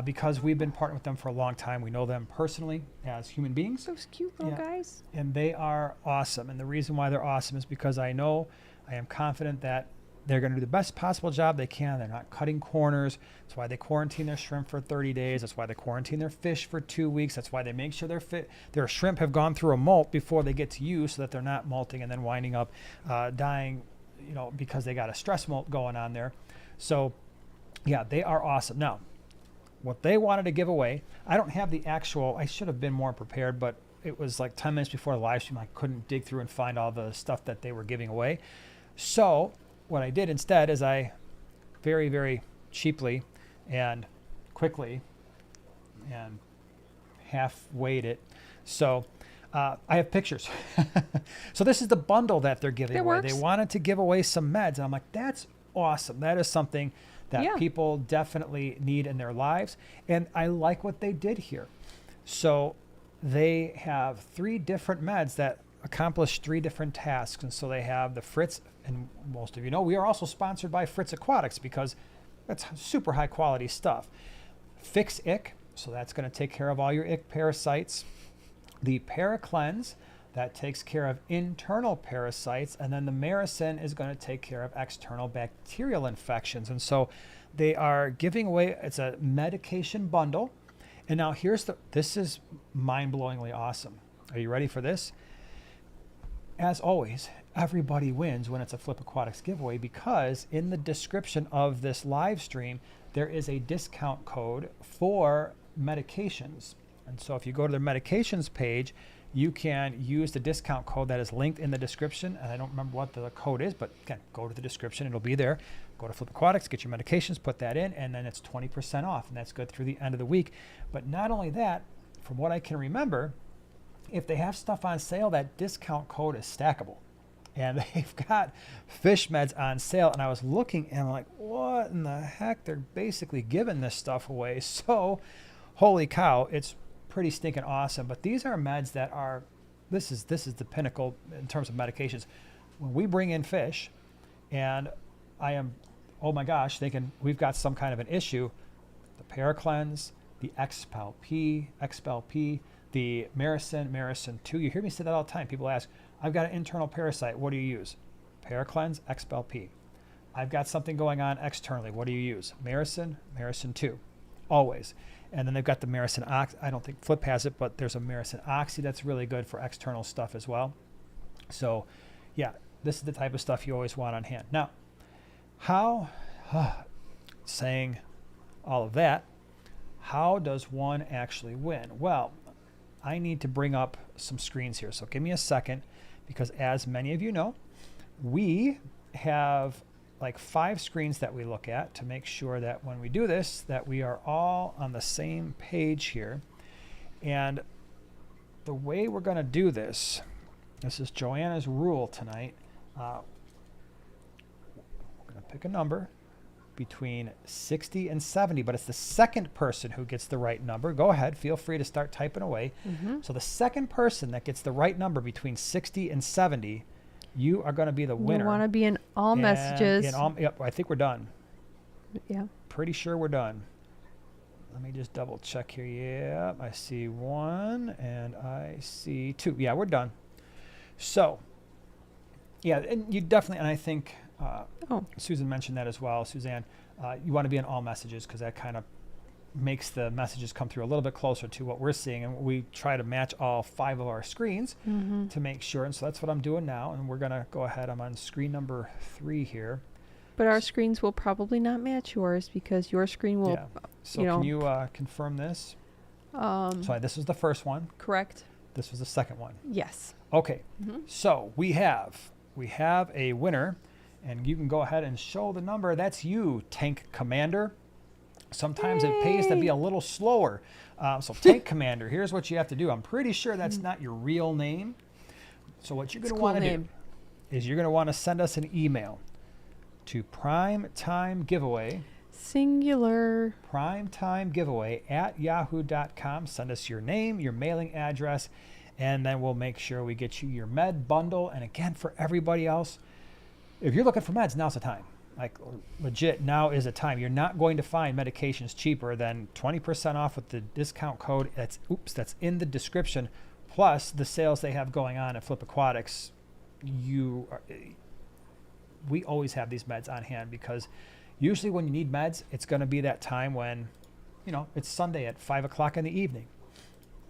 because we've been partnering with them for a long time. We know them personally as human beings, Those cute little Yeah. guys. and they are awesome. And the reason why they're awesome is because I am confident that they're going to do the best possible job they can. They're not cutting corners. That's why they quarantine their shrimp for 30 days. That's why they quarantine their fish for 2 weeks. That's why they make sure their shrimp have gone through a molt before they get to you, so that they're not molting and then winding up dying, because they got a stress molt going on there. So, yeah, they are awesome. Now, what they wanted to give away, I don't have the actual. I should have been more prepared, but it was like 10 minutes before the live stream. I couldn't dig through and find all the stuff that they were giving away. So what I did instead is I very, very cheaply and quickly and half weighed it. So I have pictures. So this is the bundle that they're giving That away. works. They wanted to give away some meds. And I'm like, that's awesome. That is something that Yeah. people definitely need in their lives. And I like what they did here. So they have 3 different meds that accomplish 3 different tasks. And so they have the Fritz, and most of you know, we are also sponsored by Fritz Aquatics because that's super high quality stuff. Fix Ick, so that's going to take care of all your ick parasites. The Paracleanse, that takes care of internal parasites. And then the Maricin is going to take care of external bacterial infections. And so they are giving away, it's a medication bundle. And now this is mind-blowingly awesome. Are you ready for this? As always, everybody wins when it's a Flip Aquatics giveaway, because in the description of this live stream, there is a discount code for medications. And so if you go to their medications page, you can use the discount code that is linked in the description. And I don't remember what the code is, but again, go to the description. It'll be there. Go to Flip Aquatics, get your medications, put that in, and then it's 20% off. And that's good through the end of the week. But not only that, from what I can remember, if they have stuff on sale, that discount code is stackable. And they've got fish meds on sale. And I was looking and I'm like, what in the heck? They're basically giving this stuff away. So, holy cow, it's pretty stinking awesome. But these are meds that are, this is the pinnacle in terms of medications. When we bring in fish and I am, oh my gosh, thinking we've got some kind of an issue, the Paracleanse, the Expel P, the Maricin 2. You hear me say that all the time. People ask, I've got an internal parasite. What do you use? Paracleanse, Expel P. I've got something going on externally. What do you use? Maricin 2. Always. And then they've got the Maricin Oxy. I don't think Flip has it, but there's a Maricin Oxy that's really good for external stuff as well. So, yeah, this is the type of stuff you always want on hand. Now, saying all of that, how does one actually win? Well, I need to bring up some screens here. So give me a second, because as many of you know, we have like 5 screens that we look at to make sure that when we do this, that we are all on the same page here. And the way we're going to do this is Joanna's rule tonight. We're going to pick a number between 60 and 70, but it's the second person who gets the right number. Go ahead, feel free to start typing away. So the second person that gets the right number between 60 and 70 You are going to be the winner. You want to be in all And messages. Yep, I think we're done. Yeah. Pretty sure we're done. Let me just double check here. Yeah, I see 1 and I see 2. Yeah, we're done. So, yeah, and you definitely, and I think Susan mentioned that as well, Suzanne, you want to be in all messages because that kind of makes the messages come through a little bit closer to what we're seeing. And we try to match all 5 of our screens to make sure. And so that's what I'm doing now. And we're going to go ahead. I'm on screen number 3 here. But our screens will probably not match yours because your screen will, So can you confirm this? So this is the first one. Correct. This was the second one. Yes. Okay. So we have a winner, and you can go ahead and show the number. That's you, Tank Commander. Sometimes it pays to be a little slower. So Tank Commander, here's what you have to do. I'm pretty sure that's not your real name. So what you're going to want to do is you're going to want to send us an email to primetimegiveaway, singular, primetimegiveaway@yahoo.com. Send us your name, your mailing address, and then we'll make sure we get you your med bundle. And again, for everybody else, if you're looking for meds, now's the time. Like legit, now is the time. You're not going to find medications cheaper than 20% off with the discount code that's in the description, plus the sales they have going on at Flip Aquatics. We always have these meds on hand because usually when you need meds, it's going to be that time when, it's Sunday at 5 o'clock in the evening.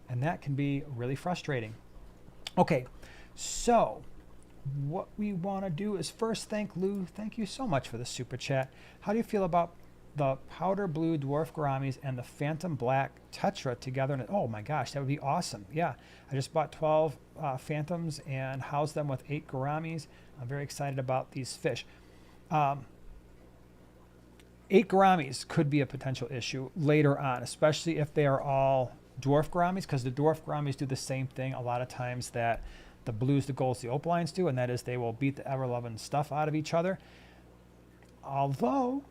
And that can be really frustrating. Okay, so what we want to do is first thank Lou. Thank you so much for the super chat. How do you feel about the powder blue dwarf gouramis and the phantom black tetra together? And oh my gosh, that would be awesome. Yeah, I just bought 12 phantoms and housed them with 8 gouramis. I'm very excited about these fish. 8 gouramis could be a potential issue later on, especially if they are all dwarf gouramis, because the dwarf gouramis do the same thing a lot of times that the blues, the golds, the opalines do, and that is they will beat the ever-loving stuff out of each other. Although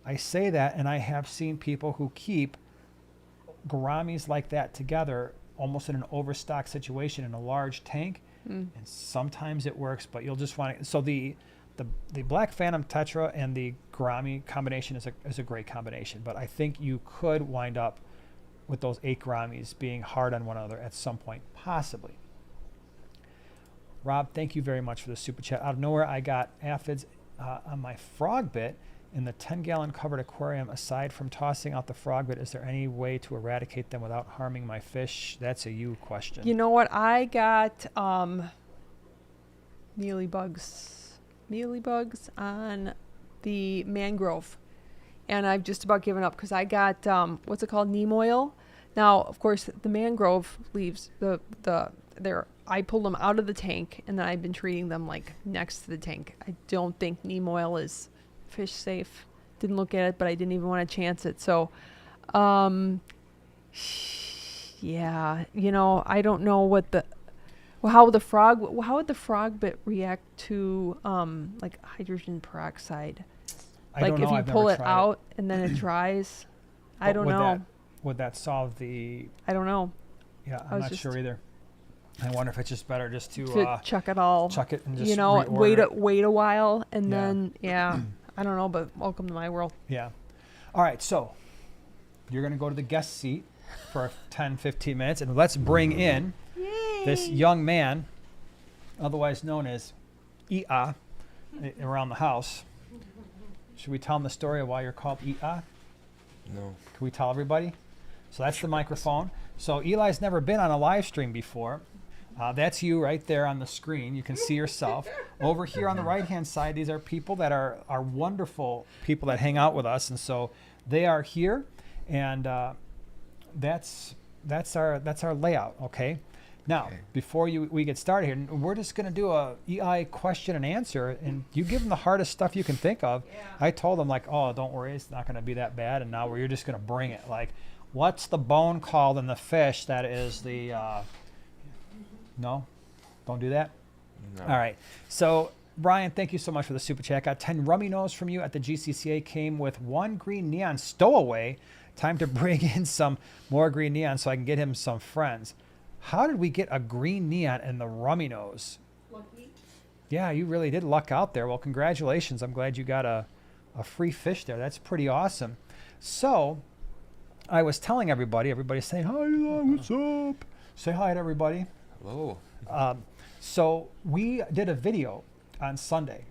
I say that, and I have seen people who keep gouramis like that together almost in an overstock situation in a large tank, and sometimes it works, but you'll just want to. So the black phantom tetra and the gourami combination is a great combination, but I think you could wind up with those 8 gouramis being hard on one another at some point, possibly. Rob, thank you very much for the super chat. Out of nowhere, I got aphids on my frog bit in the 10-gallon covered aquarium. Aside from tossing out the frog bit, is there any way to eradicate them without harming my fish? That's a you question. You know what? I got mealybugs on the mangrove, and I've just about given up because I got what's it called, neem oil. Now, of course, the mangrove leaves I pulled them out of the tank, and then I've been treating them like next to the tank. I don't think neem oil is fish safe. Didn't look at it, but I didn't even want to chance it. So, yeah, I don't know how would the frog bit react to like hydrogen peroxide? Like if you pull it out and then it dries. I don't know. Would that solve the? I don't know. Yeah, I'm not sure either. I wonder if it's just better just to chuck it and just wait a while and then I don't know, but welcome to my world. Yeah. All right, so you're going to go to the guest seat for 10-15 minutes, and let's bring in this young man, otherwise known as Ia, around the house. Should we tell him the story of why you're called Ia? No. Can we tell everybody? So that's the microphone. So Eli's never been on a live stream before. That's you right there on the screen. You can see yourself. Over here on the right-hand side, these are people that are wonderful people that hang out with us. And so they are here, and that's our layout, okay? Now, before we get started here, we're just going to do a EI question and answer, and you give them the hardest stuff you can think of. Yeah. I told them, like, oh, don't worry, it's not going to be that bad, and now you're just going to bring it. Like, what's the bone called in the fish that is the... No? Don't do that? No. All right. So, Brian, thank you so much for the super chat. Got 10 rummy nose from you at the GCCA. Came with 1 green neon stowaway. Time to bring in some more green neon so I can get him some friends. How did we get a green neon in the rummy nose? Lucky. Yeah, you really did luck out there. Well, congratulations. I'm glad you got a free fish there. That's pretty awesome. So I was telling everybody's saying, hi, Eli, what's up? Say hi to everybody. Hello. So we did a video on Sunday,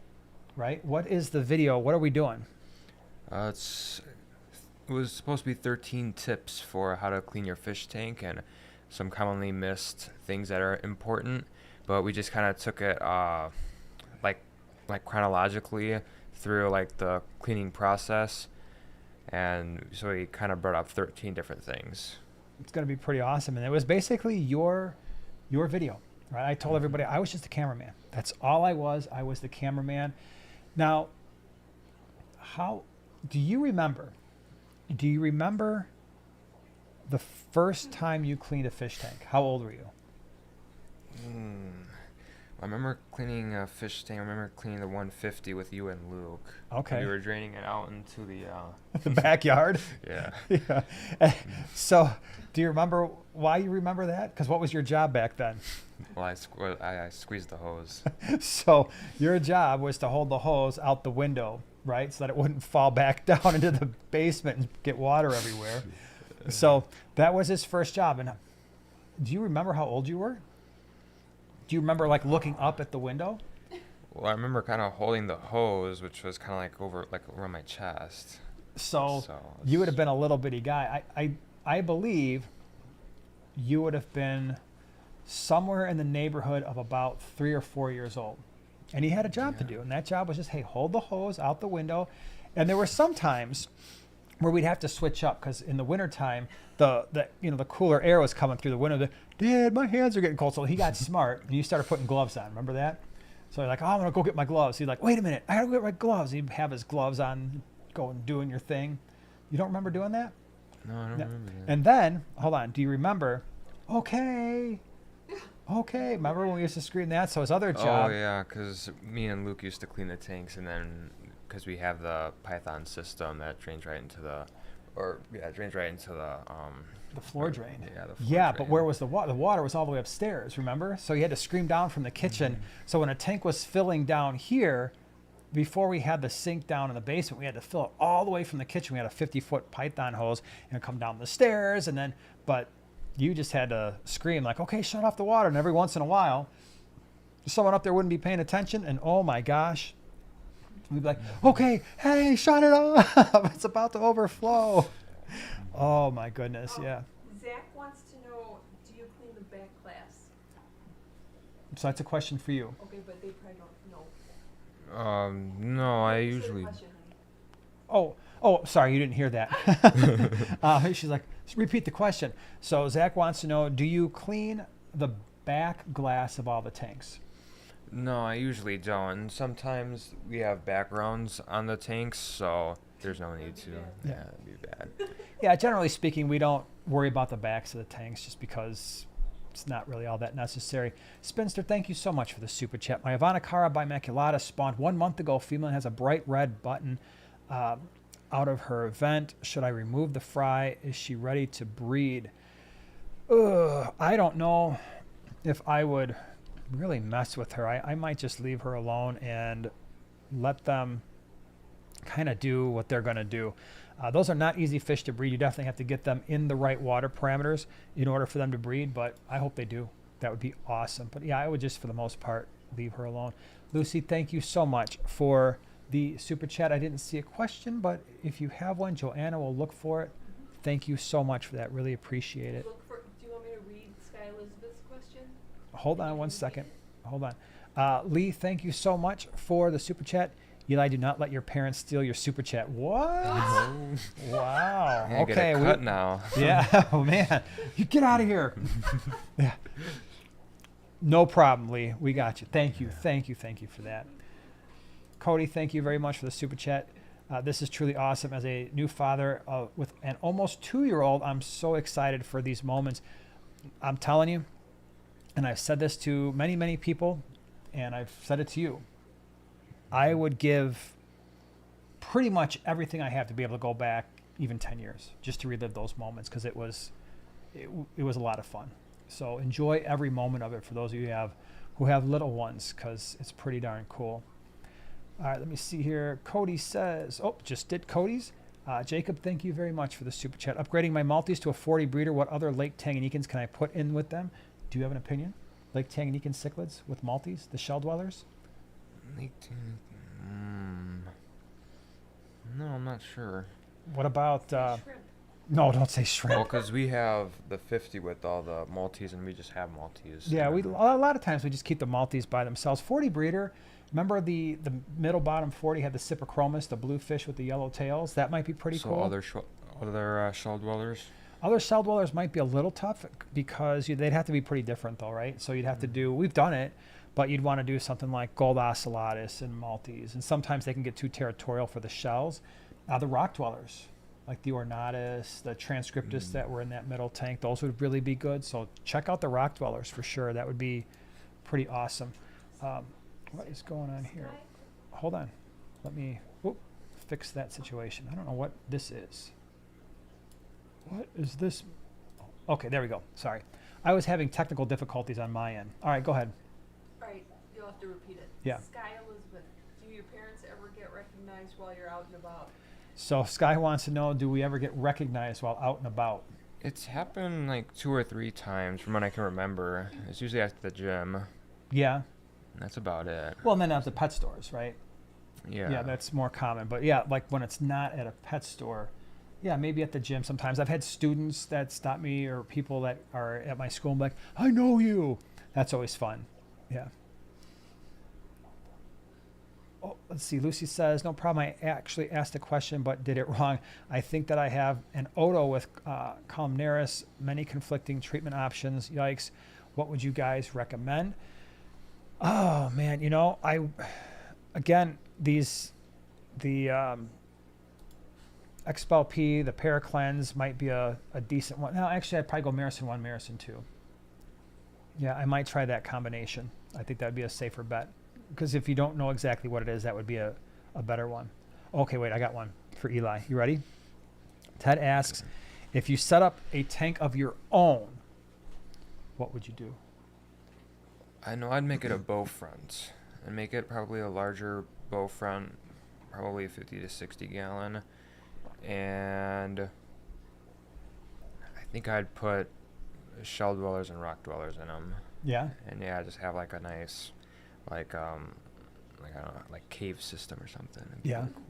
right? What is the video? What are we doing? It was supposed to be 13 tips for how to clean your fish tank and some commonly missed things that are important, but we just kind of took it like chronologically through like the cleaning process, and so we kind of brought up 13 different things. It's going to be pretty awesome. And it was basically your video, right? I told everybody I was just a cameraman. That's all I was. I was the cameraman. Now, how do you remember the first time you cleaned a fish tank? How old were you? I remember cleaning a fish tank. I remember cleaning the 150 with you and Luke. Okay. We were draining it out into the The backyard? Yeah. Yeah. So do you remember why you remember that? Because what was your job back then? Well, I squeezed the hose. So your job was to hold the hose out the window, right? So that it wouldn't fall back down into the basement and get water everywhere. So that was his first job. And do you remember how old you were? Do you remember like looking up at the window? Well, I remember kind of holding the hose, which was kind of like over my chest. So you would have been a little bitty guy. I believe you would have been somewhere in the neighborhood of about 3 or 4 years old. And he had a job to do. And that job was just, hey, hold the hose out the window. And there were some times where we'd have to switch up because in the wintertime, the cooler air was coming through the window. Dad, my hands are getting cold. So he got smart and you started putting gloves on. Remember that? So you're like, oh, I'm going to go get my gloves. He's like, wait a minute, I got to go get my gloves. He'd have his gloves on, going doing your thing. You don't remember doing that? No, I don't remember that. And then, hold on, do you remember, okay, remember when we used to scream that? So his other job. Oh, yeah, because me and Luke used to clean the tanks, and then because we have the Python system that drains right into the floor drain. Yeah, the floor Yeah, drain. but where was the water? The water was all the way upstairs, remember? So you had to scream down from the kitchen. So when a tank was filling down here, before we had the sink down in the basement, we had to fill it all the way from the kitchen. We had a 50-foot Python hose and come down the stairs. And then, but you just had to scream like, okay, shut off the water. And every once in a while, someone up there wouldn't be paying attention. And oh my gosh, we'd be like, okay, hey, shut it off. It's about to overflow. Oh my goodness, yeah. Zach wants to know, do you clean the back glass? So that's a question for you. Okay, but they probably don't know. No, I usually. Oh, sorry, you didn't hear that. She's like, repeat the question. So Zach wants to know, do you clean the back glass of all the tanks? No, I usually don't. Sometimes we have backgrounds on the tanks, so there's no need to. Yeah, it'd be bad. Yeah, generally speaking, we don't worry about the backs of the tanks just because it's not really all that necessary. Spinster, thank you so much for the super chat. My Ivanacara bimaculata spawned 1 month ago. Female has a bright red button out of her vent. Should I remove the fry? Is she ready to breed? I don't know if I would really mess with her. I might just leave her alone and let them kind of do what they're going to do. Those are not easy fish to breed. You definitely have to get them in the right water parameters in order for them to breed, but I hope they do. That would be awesome. But yeah, I would just, for the most part, leave her alone. Lucy, thank you so much for the super chat. I didn't see a question, but if you have one, Joanna will look for it. Thank you so much for that. Really appreciate it. Do you want me to read Sky Elizabeth's question? Hold on one second. Hold on. Lee, thank you so much for the super chat. Eli, do not let your parents steal your super chat. What? Wow. Yeah, Okay. get a cut now. Yeah. Oh man, you get out of here. Yeah. No problem, Lee. We got you. Thank you. Thank you for that. Cody, thank you very much for the super chat. This is truly awesome. As a new father with an almost 2-year-old, I'm so excited for these moments. I'm telling you, and I've said this to many, many people, and I've said it to you. I would give pretty much everything I have to be able to go back even 10 years just to relive those moments, because it was a lot of fun. So enjoy every moment of it for those of you who have who have little ones because it's pretty darn cool. All right, let me see here. Cody says, oh, just did Cody's. Jacob, thank you very much for the super chat. Upgrading my Maltese to a 40 breeder. What other Lake Tanganyikans can I put in with them? Do you have an opinion? Lake Tanganyikan cichlids with Maltese, the shell dwellers? No, I'm not sure. What about... Shrimp. no, don't say shrimp. Well, because we have the 50 with all the Maltese, and we just have Maltese. Yeah, a lot of times we just keep the Maltese by themselves. 40 breeder, remember the middle bottom 40 had the Cyprichromis, the blue fish with the yellow tails? That might be pretty so cool. other shell dwellers? Other shell dwellers might be a little tough because they'd have to be pretty different though, right? So you'd have to do, we've done it, but you'd want to do something like gold ocellatus and Maltese. And sometimes they can get too territorial for the shells. The rock dwellers, like the ornatus, the transcriptus that were in that middle tank, those would really be good. So check out the rock dwellers for sure. That would be pretty awesome. What is going on here? Hold on. Let me fix that situation. I don't know what this is. What is this? Okay, there we go. Sorry. I was having technical difficulties on my end. All right, go ahead. All right, you'll have to repeat it. Yeah. Sky Elizabeth, do your parents ever get recognized while you're out and about? So Sky wants to know, do we ever get recognized while out and about? It's happened like 2 or 3 times from what I can remember. It's usually at the gym. Yeah. That's about it. Well, and then at the pet stores, right? Yeah. Yeah, that's more common. But yeah, like when it's not at a pet store, yeah, maybe at the gym sometimes. I've had students that stop me or people that are at my school and be like, I know you. That's always fun. Yeah. Oh, let's see. Lucy says, no problem. I actually asked a question but did it wrong. I think that I have an Oto with columnaris, many conflicting treatment options. Yikes. What would you guys recommend? Oh, man. The Expel P, the Paracleanse might be a decent one. No, actually, I'd probably go Marison 1, Marison 2. Yeah, I might try that combination. I think that would be a safer bet. Because if you don't know exactly what it is, that would be a better one. Okay, wait, I got one for Eli. You ready? Ted asks, if you set up a tank of your own, what would you do? I know I'd make it a bow front. And make it probably a larger bow front, probably 50 to 60 gallon. And I think I'd put shell dwellers and rock dwellers in them. Yeah? And yeah, just have like a nice, like I don't know, like cave system or something. It'd be Yeah. really cool.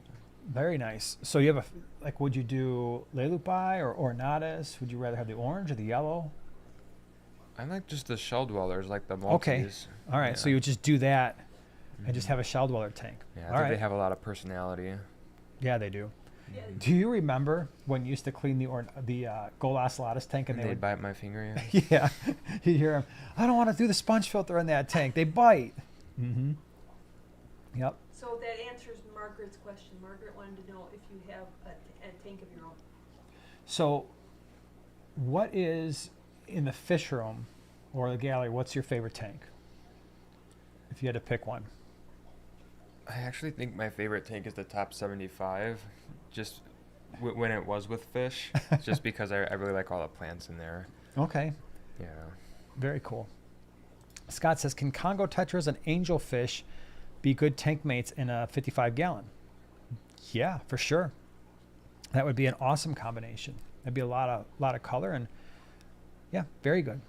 Very nice. So you have would you do Lelupai or Ornatus? Would you rather have the orange or the yellow? I like just the shell dwellers, like the Okay. Maltese. All right, so you would just do that and just Mhm. have a shell dweller tank. Yeah, I All think right. they have a lot of personality. Yeah, they do. Yeah. Do you remember when you used to clean the gold ocellatus tank and And they they would bite my finger, yeah. yeah, you hear them. I don't want to do the sponge filter in that tank. They bite. Mm-hmm. Yep. So that answers Margaret's question. Margaret wanted to know if you have a tank of your own. So, what is in the fish room or the gallery? What's your favorite tank? If you had to pick one. I actually think my favorite tank is the top 75, just when it was with fish, just because I really like all the plants in there. Okay. Yeah. Very cool. Scott says, can Congo tetras and angelfish be good tank mates in a 55 gallon? Yeah, for sure. That would be an awesome combination. That'd be a lot of color and yeah, very good.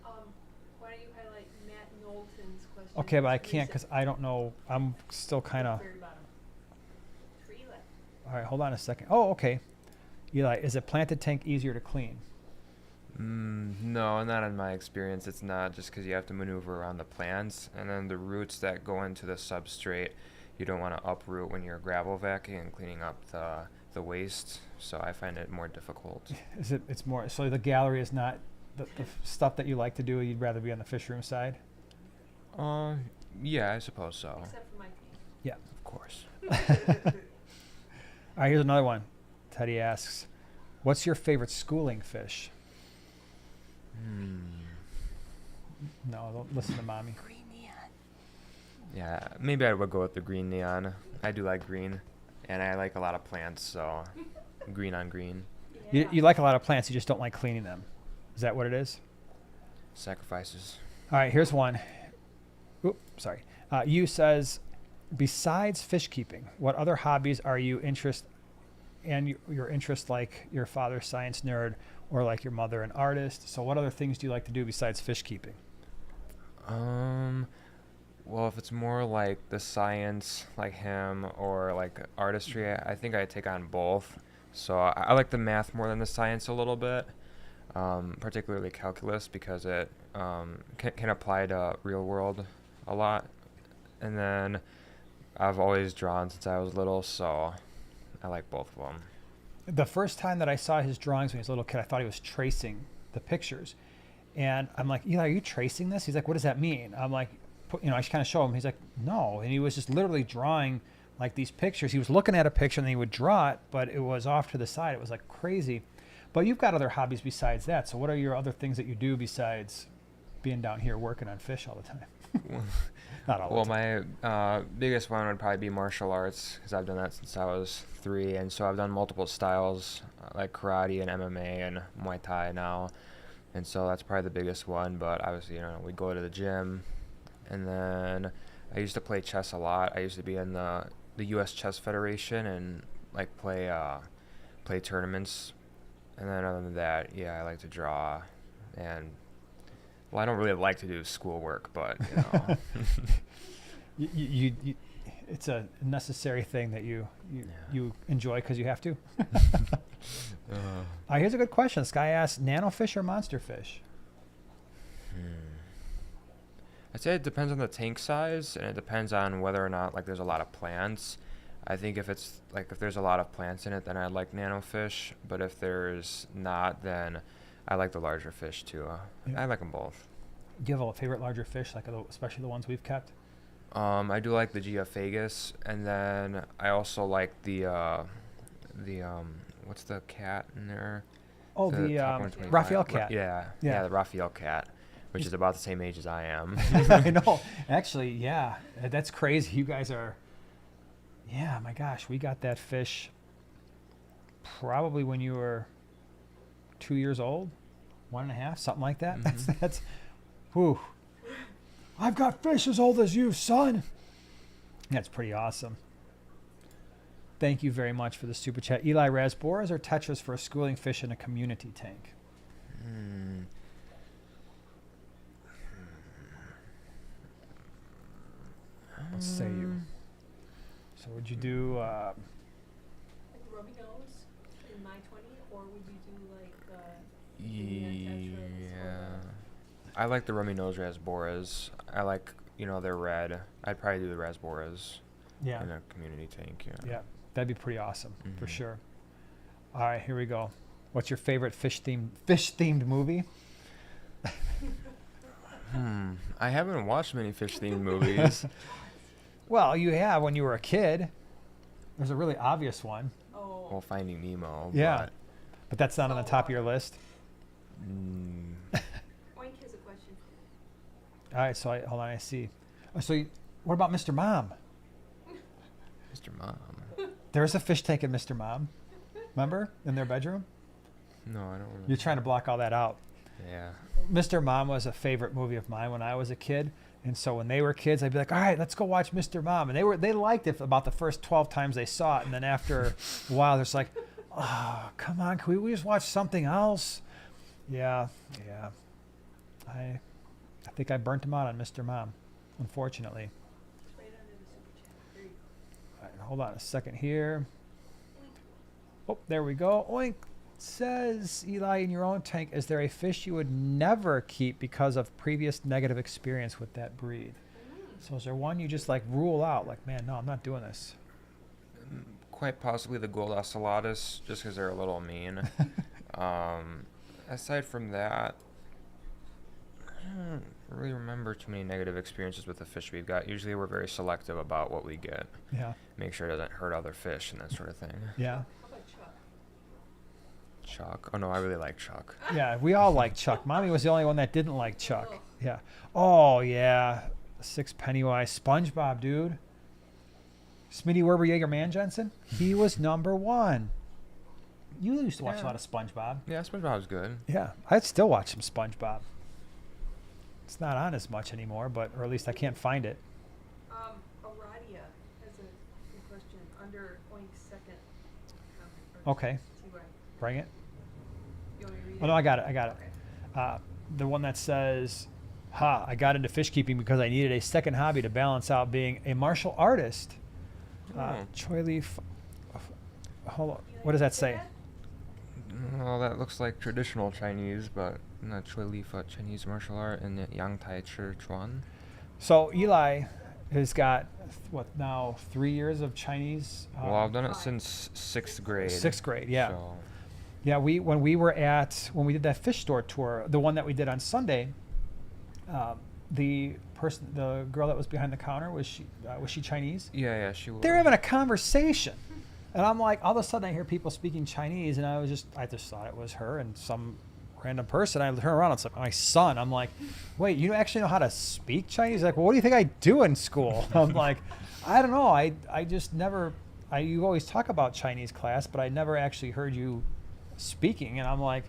Why don't you highlight Matt Knowlton's question? Okay, but I It's can't because I don't know. I'm still kind of. Very bottom. For Eli. All right, hold on a second. Oh, okay. Eli, is a planted tank easier to clean? No, not in my experience. It's not, just because you have to maneuver around the plants, and then the roots that go into the substrate, you don't want to uproot when you're gravel vacuuming and cleaning up the waste. So I find it more difficult. Is it? It's more. So the gallery is not the stuff that you like to do. You'd rather be on the fish room side. Yeah, I suppose so. Except for my tank. Yeah. Of course. All right, here's another one. Teddy asks, "What's your favorite schooling fish?" No, don't listen to mommy. Green neon. Yeah, maybe I would go with the green neon. I do like green, and I like a lot of plants, so green on green. Yeah. You like a lot of plants. You just don't like cleaning them. Is that what it is? Sacrifices. All right, here's one. Sorry. You says, besides fish keeping, what other hobbies are you your interest, like your father's science nerd or like your mother an artist? So what other things do you like to do besides fish keeping? Well, if it's more like the science, like him, or like artistry, I think I take on both. So I like the math more than the science a little bit, particularly calculus, because it can apply to real world a lot. And then I've always drawn since I was little, so I like both of them. The first time that I saw his drawings when he was a little kid, I thought he was tracing the pictures. And I'm like, Eli, are you tracing this? He's like, what does that mean? I'm like, I just kind of show him. He's like, no. And he was just literally drawing like these pictures. He was looking at a picture and then he would draw it, but it was off to the side. It was like crazy. But you've got other hobbies besides that. So what are your other things that you do besides being down here working on fish all the time? Not all the time. My biggest one would probably be martial arts, because I've done that since I was 3. And so I've done multiple styles, like karate and MMA and Muay Thai now. And so that's probably the biggest one. But obviously, we go to the gym. And then I used to play chess a lot. I used to be in the U.S. Chess Federation and like play tournaments. And then other than that, yeah, I like to draw. And well, I don't really like to do schoolwork, but you it's a necessary thing that you enjoy because you have to. Here's a good question. This guy asked, nano fish or monster fish? I'd say it depends on the tank size, and it depends on whether or not like there's a lot of plants. I think if there's a lot of plants in it, then I'd like nano fish. But if there's not, then I like the larger fish too. Yeah. I like them both. Do you have a favorite larger fish, like especially the ones we've kept? I do like the Geophagus, and then I also like the what's the cat in there? Oh, the top 125. Raphael cat. Yeah, the Raphael cat, which is about the same age as I am. I know. Actually, yeah, that's crazy. You guys are. Yeah, my gosh, we got that fish probably when you were 2 years old, 1.5, something like that. Mm-hmm. That's. Whew. I've got fish as old as you, son. That's pretty awesome. Thank you very much for the super chat. Eli, Rasboras or tetras for a schooling fish in a community tank? What say you? So would you do... Like Rummy Nose in my 20, or would you do like Yeah. I like the Rummy Nose Rasboras. I like, they're red. I'd probably do the Rasboras in a community tank. Yeah, that'd be pretty awesome, for Mhm. sure. All right, here we go. What's your favorite fish-themed movie? I haven't watched many fish-themed movies. Well, you have when you were a kid. There's a really obvious one. Oh. Well, Finding Nemo. Yeah. But that's not on the top of your list. Oink has a question. All right, so hold on, I see. What about Mr. Mom? Mr. Mom. There's a fish tank in Mr. Mom. Remember? In their bedroom? No, I don't remember. You're trying to block all that out. Yeah. Mr. Mom was a favorite movie of mine when I was a kid. And so when they were kids, I'd be like, all right, let's go watch Mr. Mom. And they liked it about the first 12 times they saw it. And then after a while, they're just like, oh, come on, can we just watch something else? Yeah. I think I burnt him out on Mr. Mom, unfortunately. It's right under the super chat. There you go. All right, hold on a second here. Oh, there we go. Oink. Says, Eli, in your own tank, is there a fish you would never keep because of previous negative experience with that breed? So is there one you just like rule out? Like, man, no, I'm not doing this. Quite possibly the gold ocellatus, just because they're a little mean. Aside from that, I don't really remember too many negative experiences with the fish we've got. Usually we're very selective about what we get. Yeah. Make sure it doesn't hurt other fish and that sort of thing. Yeah. How about Chuck? Chuck. Oh, no, I really like Chuck. Yeah, we all like Chuck. Mommy was the only one that didn't like Chuck. Oh. Yeah. Oh, yeah. 6 Pennywise. SpongeBob, dude. Smitty Werber Jaeger Man Jensen. He was number 1. You used to watch a lot of SpongeBob. Yeah, SpongeBob's good. Yeah. I'd still watch some SpongeBob. It's not on as much anymore, or at least I can't find it. Aradia has a good question under Oink's second comment. Okay. TY. Bring it. You want me to read Oh, it? no, I got it. I got it. Okay. The one that says, I got into fish keeping because I needed a second hobby to balance out being a martial artist. Choi Leaf. Hold on. What does that say? Well, that looks like traditional Chinese, but not Chui Li Fa Chinese martial art and Yang Tai Chi Chuan. So Eli has got, what, now 3 years of Chinese? Well, I've done it since 6th grade. 6th grade, yeah. So Yeah, when we did that fish store tour, the one that we did on Sunday, the girl that was behind the counter, was she Chinese? yeah, she was. They're having a conversation, and I'm like, all of a sudden I hear people speaking Chinese, and I just thought it was her and some random person. I turn around, it's like my son. I'm like, wait, you actually know how to speak Chinese? Like, well, what do you think I do in school? I'm like, I don't know. I just never. You always talk about Chinese class, but I never actually heard you speaking, and I'm like,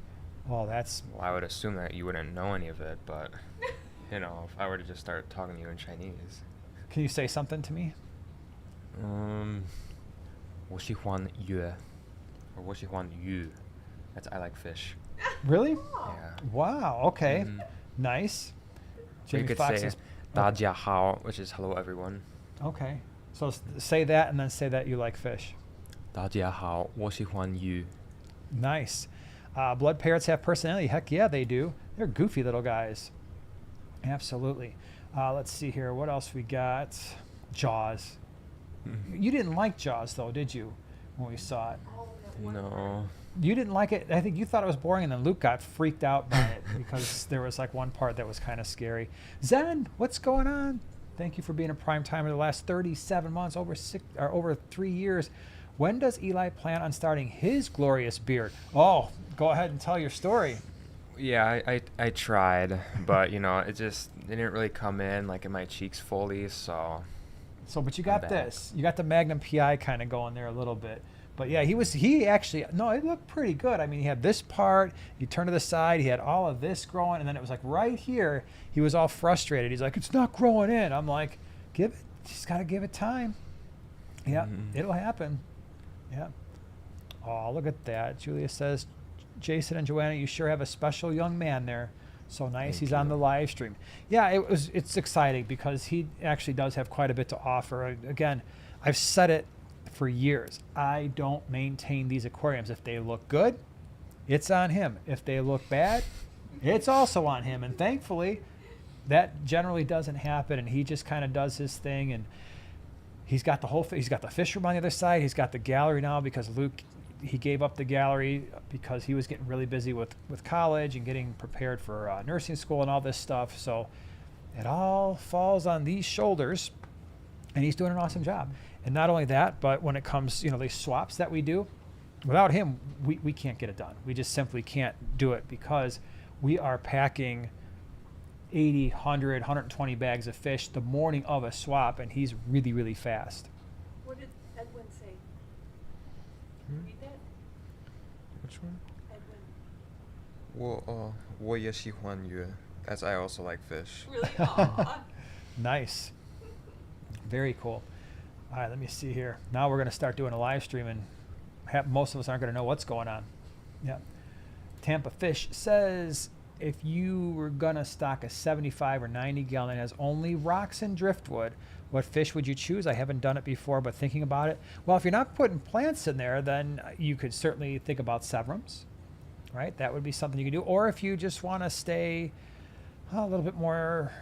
well, that's. Well, I would assume that you wouldn't know any of it, but if I were to just start talking to you in Chinese. Can you say something to me? 我喜欢鱼 or 我喜欢鱼. That's I like fish. Really? Yeah. Wow. Okay. Mhm. Nice. Or you Jamie could Foxx say is 大家好, which is hello everyone. okay. So say that and then say that you like fish. 大家好,我喜欢鱼. Nice. Blood parrots have personality. Heck yeah, they do. They're goofy little guys. Absolutely. Let's see here. What else we got? Jaws. You didn't like Jaws, though, did you, when we saw it? Oh, that one part. No. You didn't like it. I think you thought it was boring, and then Luke got freaked out by it because there was like one part that was kind of scary. Zen, what's going on? Thank you for being a prime timer the last 37 months, over 3 years. When does Eli plan on starting his glorious beard? Oh, go ahead and tell your story. Yeah, I tried, but it didn't really come in like in my cheeks fully, so. But you I'm got back. this. You got the Magnum PI kind of going there a little bit. But yeah, it looked pretty good. I mean, he had this part, you turn to the side, he had all of this growing, and then it was like right here, he was all frustrated. He's like, it's not growing in. I'm like, just got to give it time. Yeah, it'll happen. Yeah. Oh, look at that. Julia says, Jason and Joanna, you sure have a special young man there. So nice. Thank He's on you. the live stream. Yeah, it's exciting because he actually does have quite a bit to offer. Again, I've said it for years. I don't maintain these aquariums. If they look good, it's on him. If they look bad, it's also on him. And thankfully, that generally doesn't happen. And he just kind of does his thing. And he's got he's got the fish room on the other side. He's got the gallery now because Luke, he gave up the gallery because he was getting really busy with college and getting prepared for nursing school and all this stuff. So it all falls on these shoulders, and he's doing an awesome job. And not only that, but when it comes, these swaps that we do, without him, we can't get it done. We just simply can't do it because we are packing 80, 100, 120 bags of fish the morning of a swap, and he's really, really fast. What did Edwin say? Read that? Which one? Edwin. 我也喜欢鱼. That's I also like fish. Really? Aw. Nice. Very cool. All right, let me see here. Now we're going to start doing a live stream, and most of us aren't going to know what's going on. Yeah. Tampa Fish says, if you were going to stock a 75 or 90 gallon that has only rocks and driftwood, what fish would you choose? I haven't done it before, but thinking about it. Well, if you're not putting plants in there, then you could certainly think about Severums, right? That would be something you could do. Or if you just want to stay a little bit more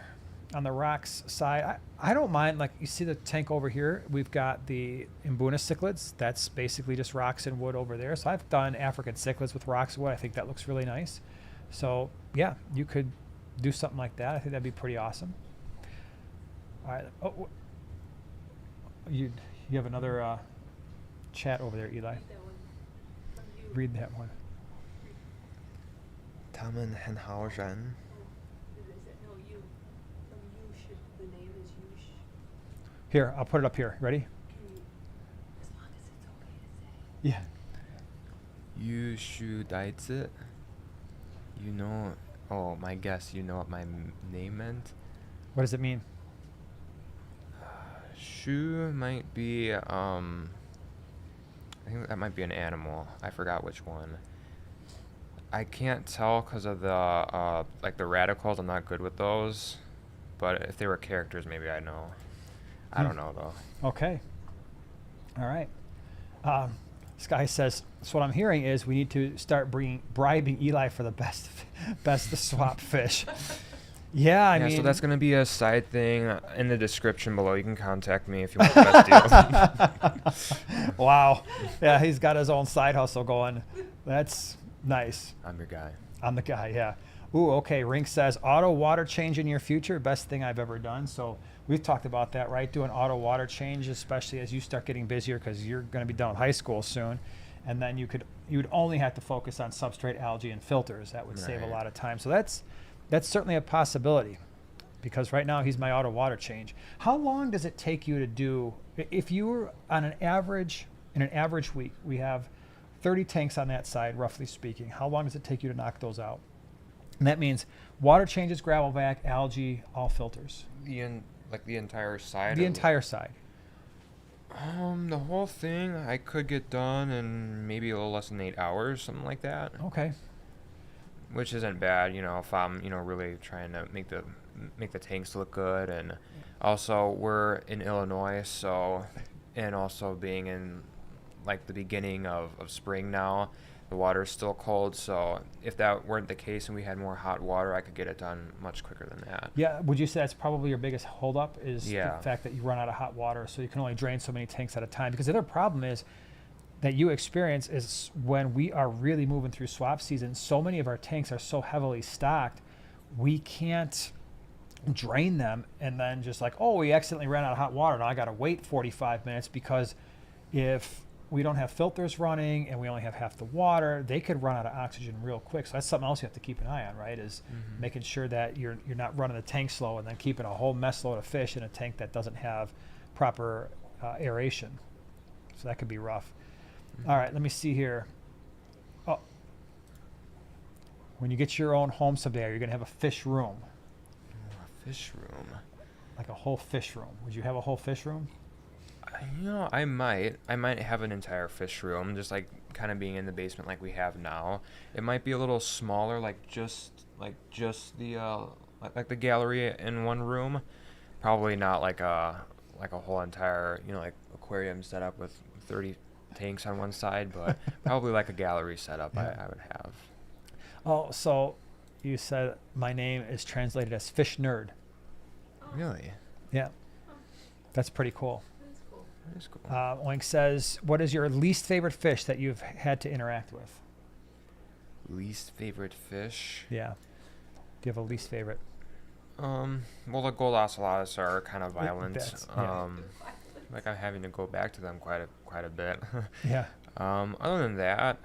on the rocks side, I don't mind. Like, you see the tank over here, we've got the Mbuna cichlids. That's basically just rocks and wood over there. So I've done African cichlids with rocks and wood. I think that looks really nice. So yeah, you could do something like that. I think that'd be pretty awesome. All right. Oh, you have another chat over there, Eli. Read that one. From you. Read that one. 他们很好人. Is it? No, you. From you should. The name is you. Here, I'll put it up here. Ready? Can you? As long as it's okay to say. Yeah. 玉树带子. Oh, my guess, you know what my name meant? What does it mean? Shoe might be, I think that might be an animal. I forgot which one. I can't tell because of the, like the radicals. I'm not good with those. But if they were characters, maybe I know. I don't know, though. Okay. All right. Sky says, so what I'm hearing is we need to start bribing Eli for the best to swap fish. Yeah, I mean. So that's going to be a side thing in the description below. You can contact me if you want the best deal. Wow. Yeah, he's got his own side hustle going. That's nice. I'm your guy. I'm the guy, yeah. Ooh, okay. Rink says, auto water change in your future, best thing I've ever done. So we've talked about that, right? Doing auto water change, especially as you start getting busier because you're going to be done with high school soon. And then you would only have to focus on substrate, algae, and filters. That would save a lot of time. So that's certainly a possibility because right now he's my auto water change. How long does it take you to do, if you were on in an average week, we have 30 tanks on that side, roughly speaking. How long does it take you to knock those out? And that means water changes, gravel vac, algae, all filters. The entire side? The entire side. The whole thing I could get done in maybe a little less than 8 hours, something like that. Okay. Which isn't bad, if I'm, really trying to make the tanks look good. And also we're in Illinois, and also being in like the beginning of spring now, the water is still cold. So if that weren't the case and we had more hot water, I could get it done much quicker than that. Yeah. Would you say that's probably your biggest holdup is the Yeah. fact that you run out of hot water, so you can only drain so many tanks at a time? Because the other problem is that you experience is when we are really moving through swap season, so many of our tanks are so heavily stocked, we can't drain them and then just like, oh, we accidentally ran out of hot water. Now I got to wait 45 minutes because if we don't have filters running and we only have half the water, they could run out of oxygen real quick. So that's something else you have to keep an eye on, right? Is making sure that you're not running the tank slow and then keeping a whole mess load of fish in a tank that doesn't have proper aeration. So that could be rough. All right, let me see here. Oh, when you get your own home someday, you're going to have a fish room. A fish room? Like a whole fish room. Would you have a whole fish room? I might have an entire fish room, just like kind of being in the basement like we have now. It might be a little smaller, like just the like the gallery in one room. Probably not like a whole entire like aquarium setup with 30 tanks on one side, but probably like a gallery setup. Yeah. I would have. Oh, so you said my name is translated as fish nerd. Really? Yeah, that's pretty cool. That's cool. That is cool. Oink says, what is your least favorite fish that you've had to interact with? Least favorite fish? Yeah. Do you have a least favorite? Well, the gold ocelots are kind of violent. That's- yeah. Like I'm having to go back to them quite a bit. Yeah. Other than that,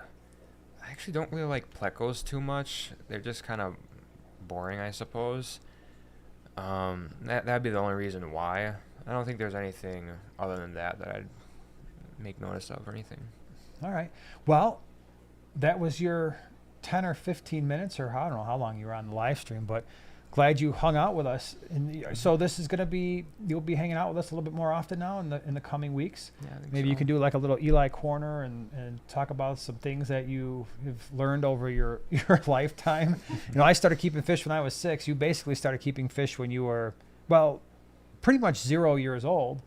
I actually don't really like plecos too much. They're just kind of boring, I suppose. That'd be the only reason why. I don't think there's anything other than that I'd make notice of or anything. All right. Well, that was your 10 or 15 minutes, or I don't know how long you were on the live stream, but glad you hung out with us. And so this is going to be, you'll be hanging out with us a little bit more often now in the coming weeks. Yeah, I think Maybe so. you can do like a little Eli corner and talk about some things that you have learned over your lifetime. I started keeping fish when I was 6. You basically started keeping fish when you were, well, pretty much 0 years old.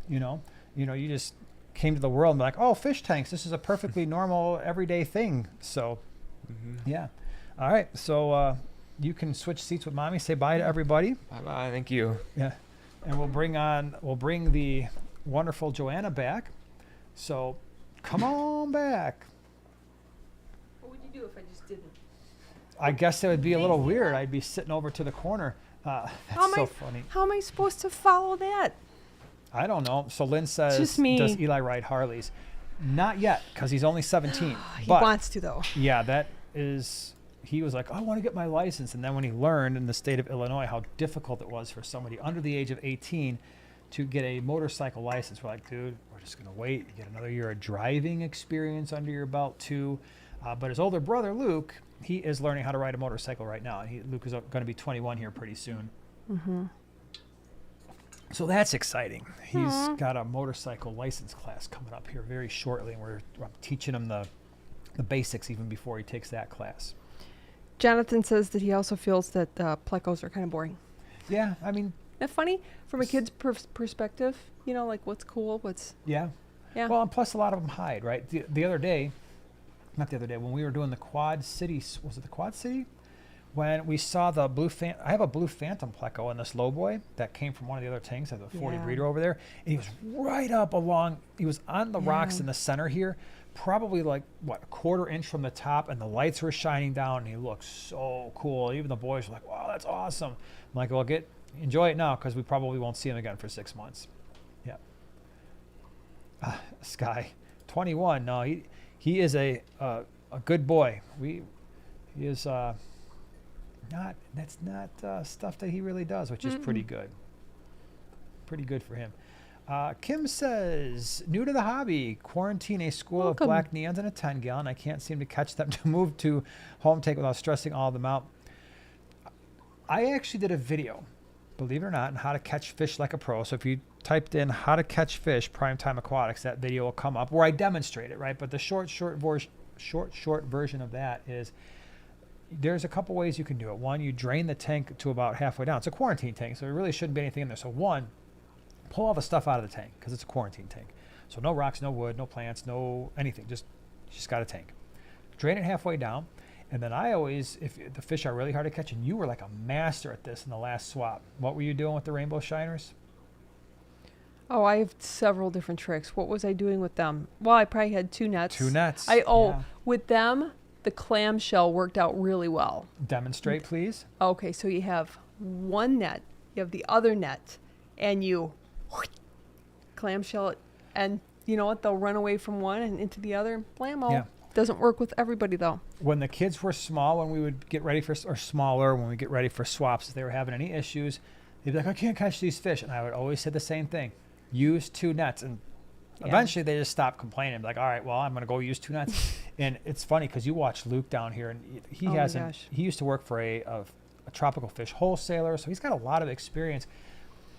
You just came to the world and be like, oh, fish tanks. This is a perfectly normal, everyday thing. So, yeah. All right. So you can switch seats with Mommy. Say bye to everybody. Bye-bye. Thank you. Yeah. And we'll bring the wonderful Joanna back. So come on back. What would you do if I just didn't? I guess it would be a little weird. I'd be sitting over to the corner. That's so funny. How am I supposed to follow that? I don't know. So Lynn says, Just me. does Eli ride Harleys? Not yet, because he's only 17. He but wants to, though. yeah, he was like, I want to get my license. And then when he learned in the state of Illinois how difficult it was for somebody under the age of 18 to get a motorcycle license, we're like, dude, we're just going to wait. You get another year of driving experience under your belt too. But his older brother, Luke, he is learning how to ride a motorcycle right now. Luke is going to be 21 here pretty soon. Mm-hmm. So that's exciting. He's got a motorcycle license class coming up here very shortly, and we're teaching him the basics even before he takes that class. Jonathan says that he also feels that plecos are kind of boring. Yeah, I mean... Isn't that funny? From a kid's perspective, you know, like what's cool, Yeah. Yeah. Well, and plus a lot of them hide, right? The other day, when we were doing the Quad City, was it the Quad City? When we saw the I have a blue Phantom pleco in this lowboy that came from one of the other tanks, I have a 40 Yeah. breeder over there, and he was right up along, he was on the rocks Yeah. in the center here, probably like, what, a quarter inch from the top, and the lights were shining down, and he looked so cool. Even the boys were like, wow, that's awesome. I'm like, well, enjoy it now, because we probably won't see him again for 6 months. Yeah. Sky, 21, no, he is a good boy. He is, that's not stuff that he really does, which is pretty good. Pretty good for him. Kim says, new to the hobby, quarantine a school Welcome. of black neons and a 10-gallon. I can't seem to catch them to move to home take without stressing all of them out. I actually did a video, believe it or not, on how to catch fish like a pro. So if you typed in how to catch fish Primetime Aquatics, that video will come up where I demonstrate it, right? But the short version of that is, there's a couple ways you can do it. One, you drain the tank to about halfway down. It's a quarantine tank, so there really shouldn't be anything in there. So one, pull all the stuff out of the tank, because it's a quarantine tank. So no rocks, no wood, no plants, no anything. You just got a tank. Drain it halfway down. And then I always, if the fish are really hard to catch, and you were like a master at this in the last swap, what were you doing with the rainbow shiners? Oh, I have several different tricks. What was I doing with them? Well, I probably had 2 nets. 2 nets. Yeah. With them, the clamshell worked out really well. Demonstrate, please. Okay, so you have one net, you have the other net, and you clamshell it, and you know what? They'll run away from one and into the other. Blammo. Yeah. Doesn't work with everybody though. When the kids were small, when we would get ready for, or smaller, when we get ready for swaps, if they were having any issues, they'd be like, I can't catch these fish. And I would always say the same thing. Use 2 nets. And eventually they just stopped complaining. Like, all right, well, I'm going to go use 2 nets. And it's funny because you watch Luke down here, and he used to work for a tropical fish wholesaler. So he's got a lot of experience.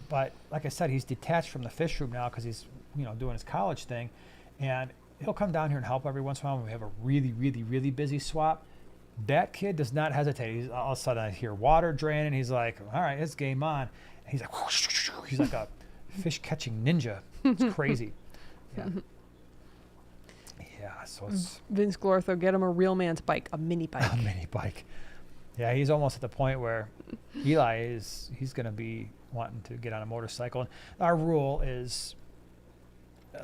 But like I said, he's detached from the fish room now because he's, doing his college thing. And he'll come down here and help every once in a while when we have a really, really, really busy swap. That kid does not hesitate. All of a sudden I hear water draining. He's like, all right, it's game on. And he's like, whoosh, he's like a fish catching ninja. It's crazy. Yeah. Yeah. So it's Vince Glortho, get him a real man's bike, a mini bike. a mini bike. Yeah. He's almost at the point where he's going to be wanting to get on a motorcycle. And our rule is,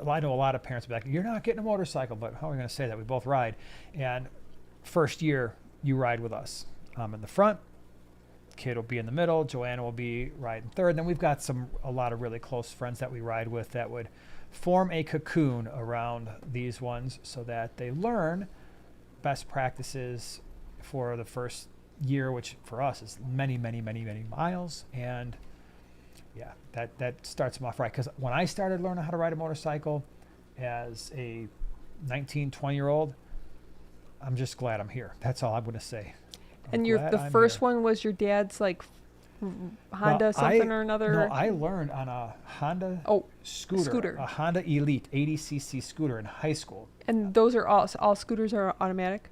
I know a lot of parents will be like, you're not getting a motorcycle, but how are we going to say that? We both ride. And first year, you ride with us. I'm in the front. Kid will be in the middle. Joanna will be riding third. Then we've got a lot of really close friends that we ride with that would form a cocoon around these ones so that they learn best practices for the first year, which for us is many, many, many, many miles. And yeah, that starts them off right. Because when I started learning how to ride a motorcycle as a 19, 20-year-old, I'm just glad I'm here. That's all I'm going to say. And the first one was your dad's like Honda something or another? No, I learned on a Honda scooter. A Honda Elite 80cc scooter in high school. And those are all scooters are automatic?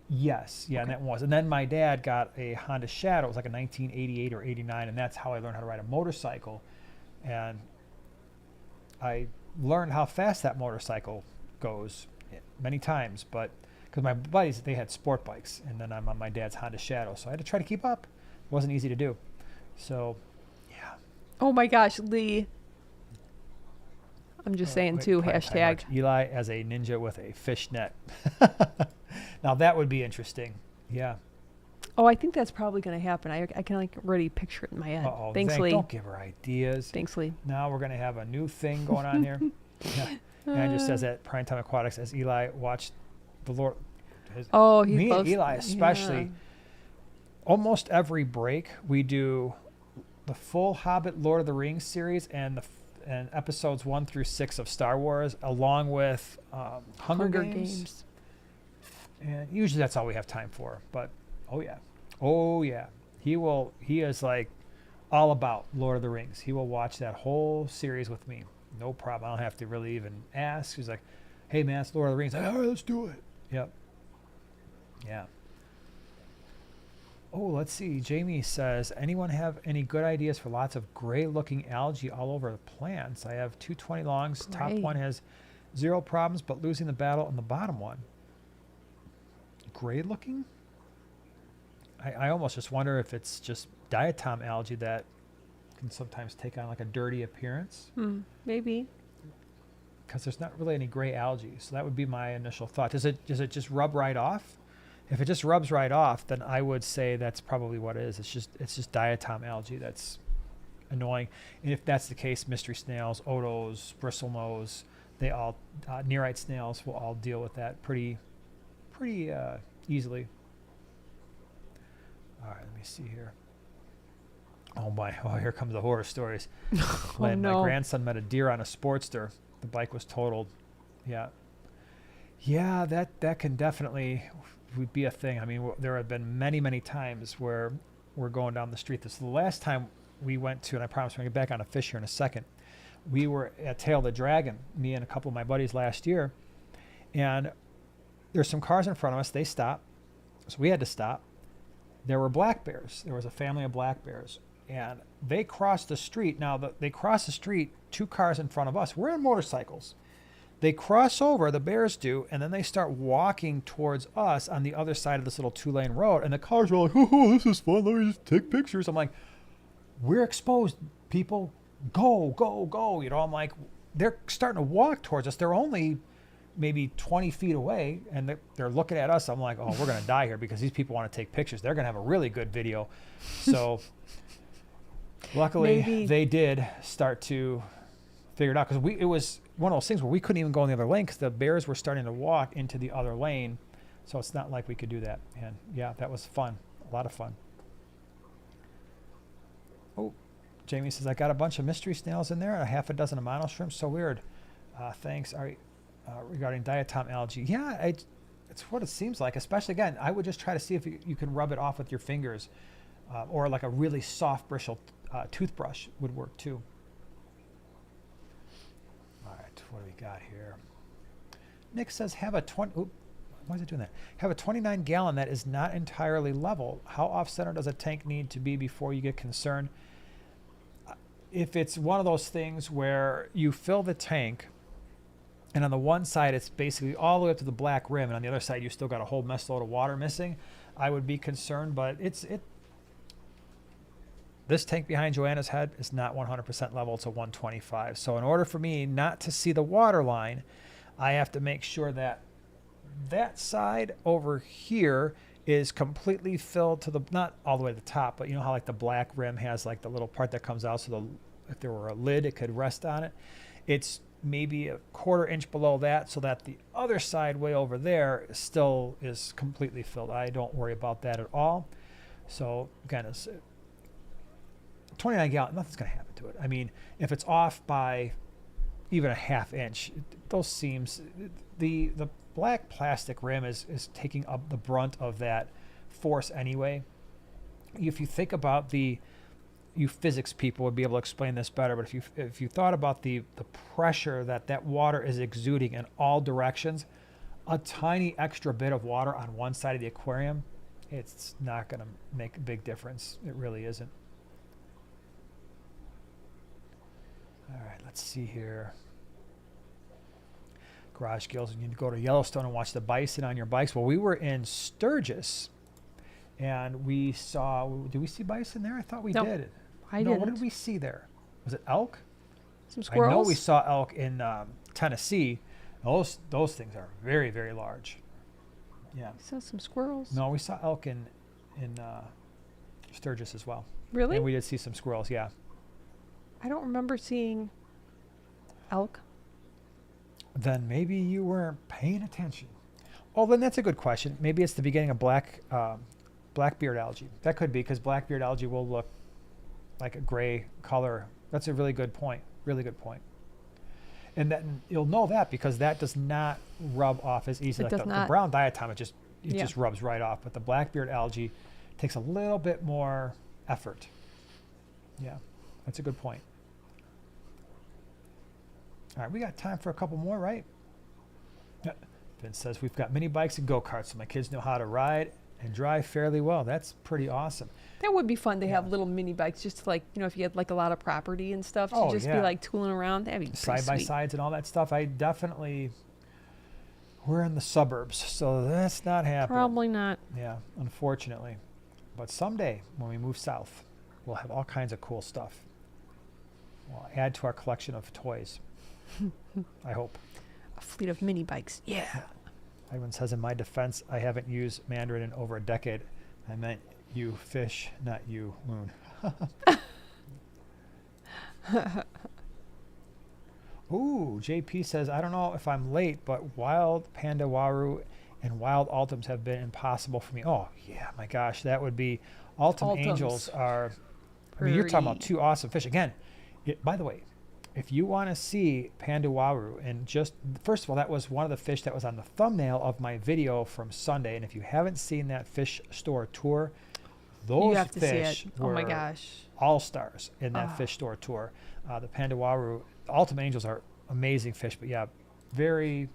Yes. Yeah, Okay. and that was. And then my dad got a Honda Shadow. It was like a 1988 or 89, and that's how I learned how to ride a motorcycle. And I learned how fast that motorcycle goes many times, but because my buddies, they had sport bikes, and then I'm on my dad's Honda Shadow, so I had to try to keep up. It wasn't easy to do. So, yeah. Oh my gosh, Lee. I'm just saying too, hashtag. Eli as a ninja with a fish net. Now that would be interesting. Yeah. Oh, I think that's probably going to happen. I can already picture it in my head. Uh-oh. Thanks, Lee. Don't give her ideas. Thanks, Lee. Now we're going to have a new thing going on here. Yeah. And it just says at Primetime Aquatics, as Eli watched the Lord. He me loves and Eli especially. Yeah. Almost every break we do the full Hobbit Lord of the Rings series and episodes 1 through 6 of Star Wars, along with Hunger Games. And usually that's all we have time for. But oh yeah, he is like all about Lord of the Rings. He will watch that whole series with me, no problem. I don't have to really even ask. He's like, hey man, it's Lord of the Rings. Like, all right, let's do it. Yep. Yeah. Oh, let's see. Jamie says, anyone have any good ideas for lots of gray looking algae all over the plants? I have 220 longs. Top Gray. one has 0 problems, but losing the battle on the bottom one. Gray looking? I almost just wonder if it's just diatom algae that can sometimes take on like a dirty appearance, Maybe. because there's not really any gray algae. So that would be my initial thought. Does it just rub right off? If it just rubs right off, then I would say that's probably what it is. It's just diatom algae that's annoying. And if that's the case, mystery snails, otos, bristlenose, they all nearite snails will all deal with that pretty easily. All right, let me see here. Oh my! Oh, here comes the horror stories. When my grandson met a deer on a Sportster, the bike was totaled. Yeah, that can definitely would be a thing. I mean, there have been many times where we're going down the street. This is the last time we went to, and I promise we're going to get back on a fish here in a second. We were at Tail of the Dragon, me and a couple of my buddies last year, and there's some cars in front of us. They stopped, so we had to stop. There were black bears. There was a family of black bears, and they crossed the street. Now, they crossed the street, 2 cars in front of us. We're on motorcycles. They cross over, the bears do, and then they start walking towards us on the other side of this little 2-lane road. And the cars were like, oh, this is fun. Let me just take pictures. I'm like, we're exposed, people. Go. You know, I'm like, they're starting to walk towards us. They're only maybe 20 feet away, and they're looking at us. I'm like, oh, we're going to die here because these people want to take pictures. They're going to have a really good video. So luckily they did start to figure it out, because it was one of those things where we couldn't even go in the other lane because the bears were starting to walk into the other lane. So it's not like we could do that. And yeah, that was fun. A lot of fun. Oh, Jamie says, I got a bunch of mystery snails in there and a half a dozen of mono shrimps. So weird. Thanks. Regarding diatom algae. Yeah, it's what it seems like. Especially, again, I would just try to see if you can rub it off with your fingers, or like a really soft bristle toothbrush would work too. All right, what do we got here? Nick says, have a 20... Oop, why is it doing that? Have a 29 gallon that is not entirely level. How off-center does a tank need to be before you get concerned? If it's one of those things where you fill the tank, and on the one side it's basically all the way up to the black rim, and on the other side you still got a whole mess load of water missing, I would be concerned. But this tank behind Joanna's head is not 100% level. It's a 125. So in order for me not to see the water line, I have to make sure that side over here is completely filled to the, not all the way to the top, but you know how like the black rim has like the little part that comes out, so if there were a lid it could rest on it. It's maybe a 1/4 inch below that, so that the other side way over there still is completely filled. I don't worry about that at all. So again, it's 29 gallon, nothing's going to happen to it. I mean, if it's off by even a 1/2 inch, those seams, the black plastic rim is taking up the brunt of that force anyway. If you think about you physics people would be able to explain this better, but if you thought about the pressure that water is exuding in all directions, a tiny extra bit of water on one side of the aquarium, it's not going to make a big difference. It really isn't. All right, let's see here. Garage Gills, you need to go to Yellowstone and watch the bison on your bikes. Well, we were in Sturgis, and we saw, did we see bison there? I thought we did. I didn't. What did we see there? Was it elk? Some squirrels? I know we saw elk in Tennessee. Those things are very, very large. Yeah. We saw some squirrels. No, we saw elk in Sturgis as well. Really? And we did see some squirrels, yeah. I don't remember seeing elk. Then maybe you weren't paying attention. Oh, then that's a good question. Maybe it's the beginning of blackbeard algae. That could be, because blackbeard algae will look like a gray color. That's a really good point. Really good point. And then you'll know that because that does not rub off as easily. It Like does the not. brown diatom, it just it Yeah. just rubs right off. But the blackbeard algae takes a little bit more effort. Yeah, that's a good point. All right, we got time for a couple more, right? Yeah. Vince says, we've got mini bikes and go-karts, so my kids know how to ride and drive fairly well. That's pretty awesome. That would be fun to Yeah. have little mini bikes, just to, like, you know, if you had like a lot of property and stuff, to Oh, just be yeah. like tooling around. That'd be pretty Side by sweet. sides and all that stuff. We're in the suburbs, so that's not happening. Probably not. Yeah, unfortunately. But someday, when we move south, we'll have all kinds of cool stuff. We'll add to our collection of toys. I hope. A fleet of mini bikes. Yeah. Everyone says, in my defense, I haven't used Mandarin in over a decade. I meant you fish, not you moon. Ooh, JP says, I don't know if I'm late, but wild panda waru and wild ultims have been impossible for me. Oh, yeah, my gosh, that would be... Ultim angels are... I mean, you're talking about two awesome fish. Again, by the way, if you want to see panda waru, and just... First of all, that was one of the fish that was on the thumbnail of my video from Sunday. And if you haven't seen that fish store tour, those You have to see fish it. were Oh my gosh. all-stars in that Ah. fish store tour. The panda waru, ultimate angels are amazing fish, but yeah, you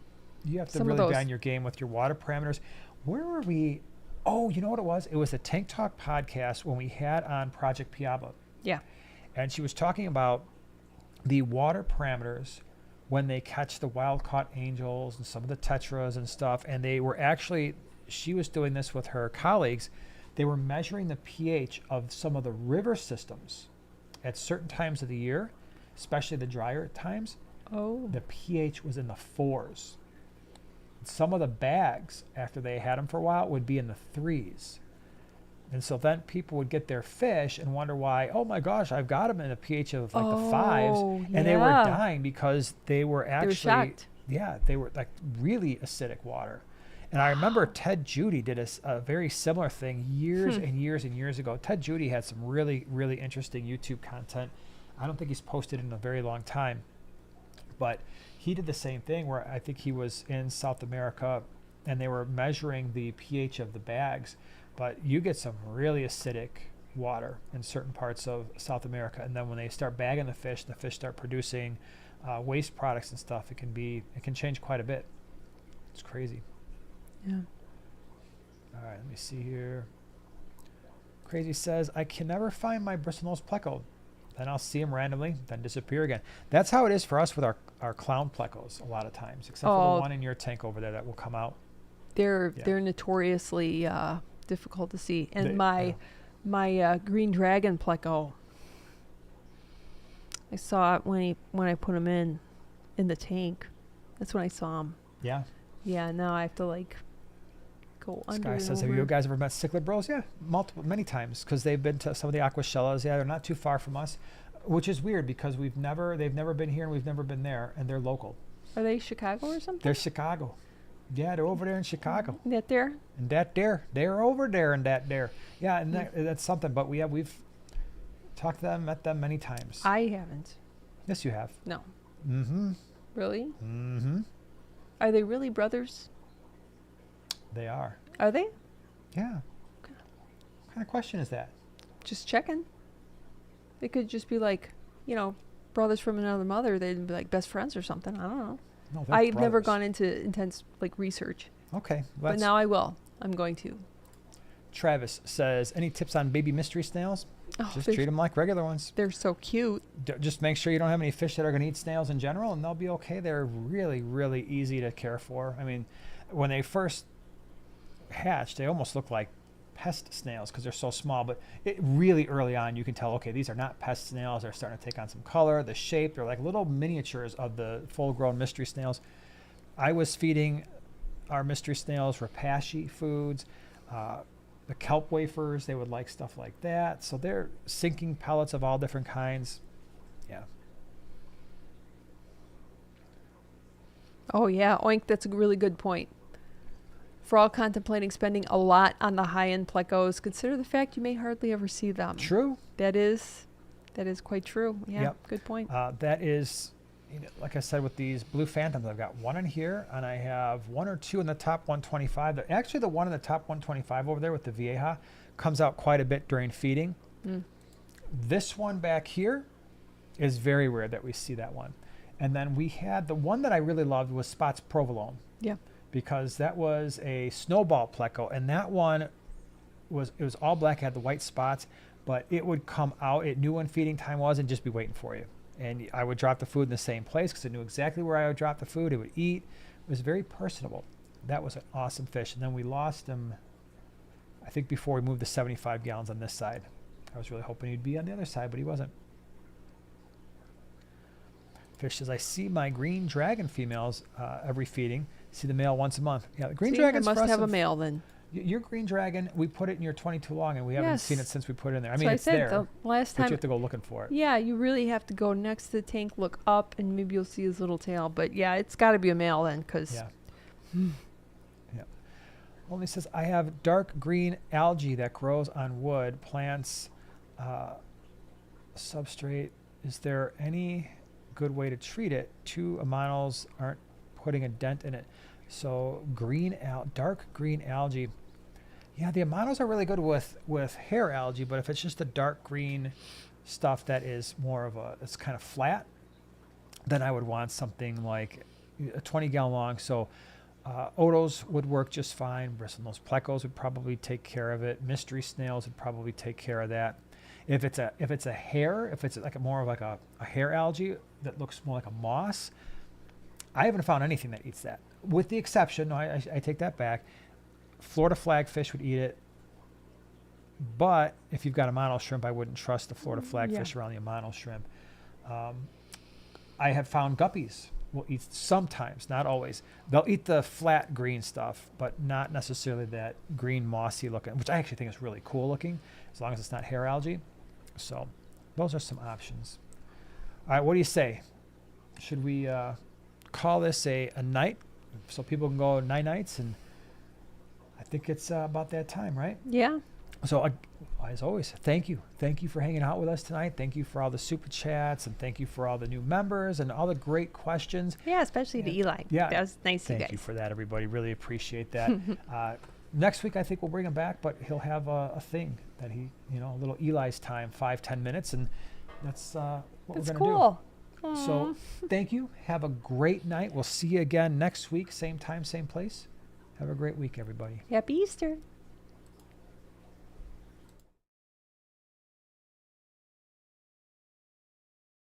have to Some of really be those- on your game with your water parameters. Where were we? Oh, you know what it was? It was the Tank Talk podcast when we had on Project Piaba. Yeah. And she was talking about the water parameters when they catch the wild caught angels and some of the tetras and stuff. And they were actually, she was doing this with her colleagues. They were measuring the pH of some of the river systems at certain times of the year, especially the drier times. Oh. The pH was in the 4s. Some of the bags, after they had them for a while, would be in the 3s. And so then people would get their fish and wonder why, oh my gosh, I've got them in a pH of like the 5s. And they were yeah. dying because they were actually, shocked. yeah, they were like really acidic water. And I remember Ted Judy did a very similar thing years and years and years ago. Ted Judy had some really, really interesting YouTube content. I don't think he's posted in a very long time. But he did the same thing where I think he was in South America and they were measuring the pH of the bags. But you get some really acidic water in certain parts of South America. And then when they start bagging the fish start producing waste products and stuff. It can change quite a bit. It's crazy. Yeah. All right, let me see here. Crazy says, I can never find my bristlenose pleco. Then I'll see them randomly, then disappear again. That's how it is for us with our clown plecos a lot of times, except for the one in your tank over there that will come out. They're Yeah. they're notoriously difficult to see. And They- my green dragon pleco, I saw it when I put him in the tank. That's when I saw him. Yeah. Yeah. Now I have to like go This under. guy and says, have over. you guys ever met cichlid bros? Yeah, many times, because they've been to some of the aquashellas. Yeah, they're not too far from us, which is weird because they've never been here and we've never been there, and they're local. Are they Chicago or something? They're Chicago. Yeah, they're over there in Chicago. That there? And that there. They're over there and that there. Yeah, and that's something. But we've talked to them, met them many times. I haven't. Yes, you have. No. Mm-hmm. Really? Mm-hmm. Are they really brothers? They are. Are they? Yeah. What kind of question is that? Just checking. They could just be like, brothers from another mother. They'd be like best friends or something. I don't know. No, they're I've never brothers. gone into intense like research, Okay. but now I will. I'm going to. Travis says, any tips on baby mystery snails? Oh, Just treat them like regular ones. they're so cute. Just make sure you don't have any fish that are going to eat snails in general, and they'll be okay. They're really, really easy to care for. I mean, when they first hatch, they almost look like pest snails because they're so small. But really early on, you can tell, okay, these are not pest snails. They're starting to take on some color, the shape. They're like little miniatures of the full-grown mystery snails. I was feeding our mystery snails Repashy foods, the kelp wafers. They would like stuff like that. So they're sinking pellets of all different kinds. Yeah. Oh yeah, oink. That's a really good point. For all contemplating spending a lot on the high-end plecos, consider the fact you may hardly ever see them. True. That is quite true. Yeah, Yep. good point. That is like I said, with these blue phantoms, I've got one in here, and I have one or two in the top 125. Actually, the one in the top 125 over there with the Vieja comes out quite a bit during feeding. Mm. This one back here is very rare that we see that one. And then we had the one that I really loved was Spots Provolone. Yeah. Because that was a snowball pleco, and that one was all black, had the white spots, but it would come out. It knew when feeding time was and just be waiting for you. And I would drop the food in the same place because it knew exactly where I would drop the food. It would eat. It was very personable. That was an awesome fish. And then we lost him, I think, before we moved the 75 gallons on this side. I was really hoping he'd be on the other side, but he wasn't. Fish says, I see my green dragon females every feeding. See the male once a month. Yeah, the green dragons must for us have a male then. Your green dragon, we put it in your 22 long, and we haven't seen it Yes. since we put it in there. I So mean, I it's said there, the last but you time. have to go looking for it. Yeah, you really have to go next to the tank, look up, and maybe you'll see his little tail. But yeah, it's got to be a male then, because Yeah. Yeah. Only says, I have dark green algae that grows on wood, plants, substrate. Is there any good way to treat it? Two amanos aren't putting a dent in it. So dark green algae. Yeah, the amanos are really good with hair algae, but if it's just a dark green stuff that is more of it's kind of flat, then I would want something like a 20-gallon long. So otos would work just fine. Bristlenose plecos would probably take care of it. Mystery snails would probably take care of that. If it's a hair, if it's like more of like a hair algae that looks more like a moss, I haven't found anything that eats that. With the exception, no, I take that back. Florida flagfish would eat it, but if you've got a mono shrimp, I wouldn't trust the Florida flagfish around the mono shrimp. I have found guppies will eat sometimes, not always. They'll eat the flat green stuff, but not necessarily that green mossy looking, which I actually think is really cool looking, as long as it's not hair algae. So those are some options. All right, what do you say? Should we call this a night so people can go nights? And I think it's about that time, right? yeah. So as always, thank you for hanging out with us tonight. Thank you for all the super chats, and thank you for all the new members and all the great questions. Yeah, especially to Eli. Yeah. That was nice, you Thank you guys. for that, everybody. Really appreciate that. Next week, I think we'll bring him back, but he'll have a thing that a little Eli's time, 5-10 minutes, and that's what That's we're going to do. cool. So thank you. Have a great night. We'll see you again next week, same time, same place. Have a great week, everybody. Happy Easter.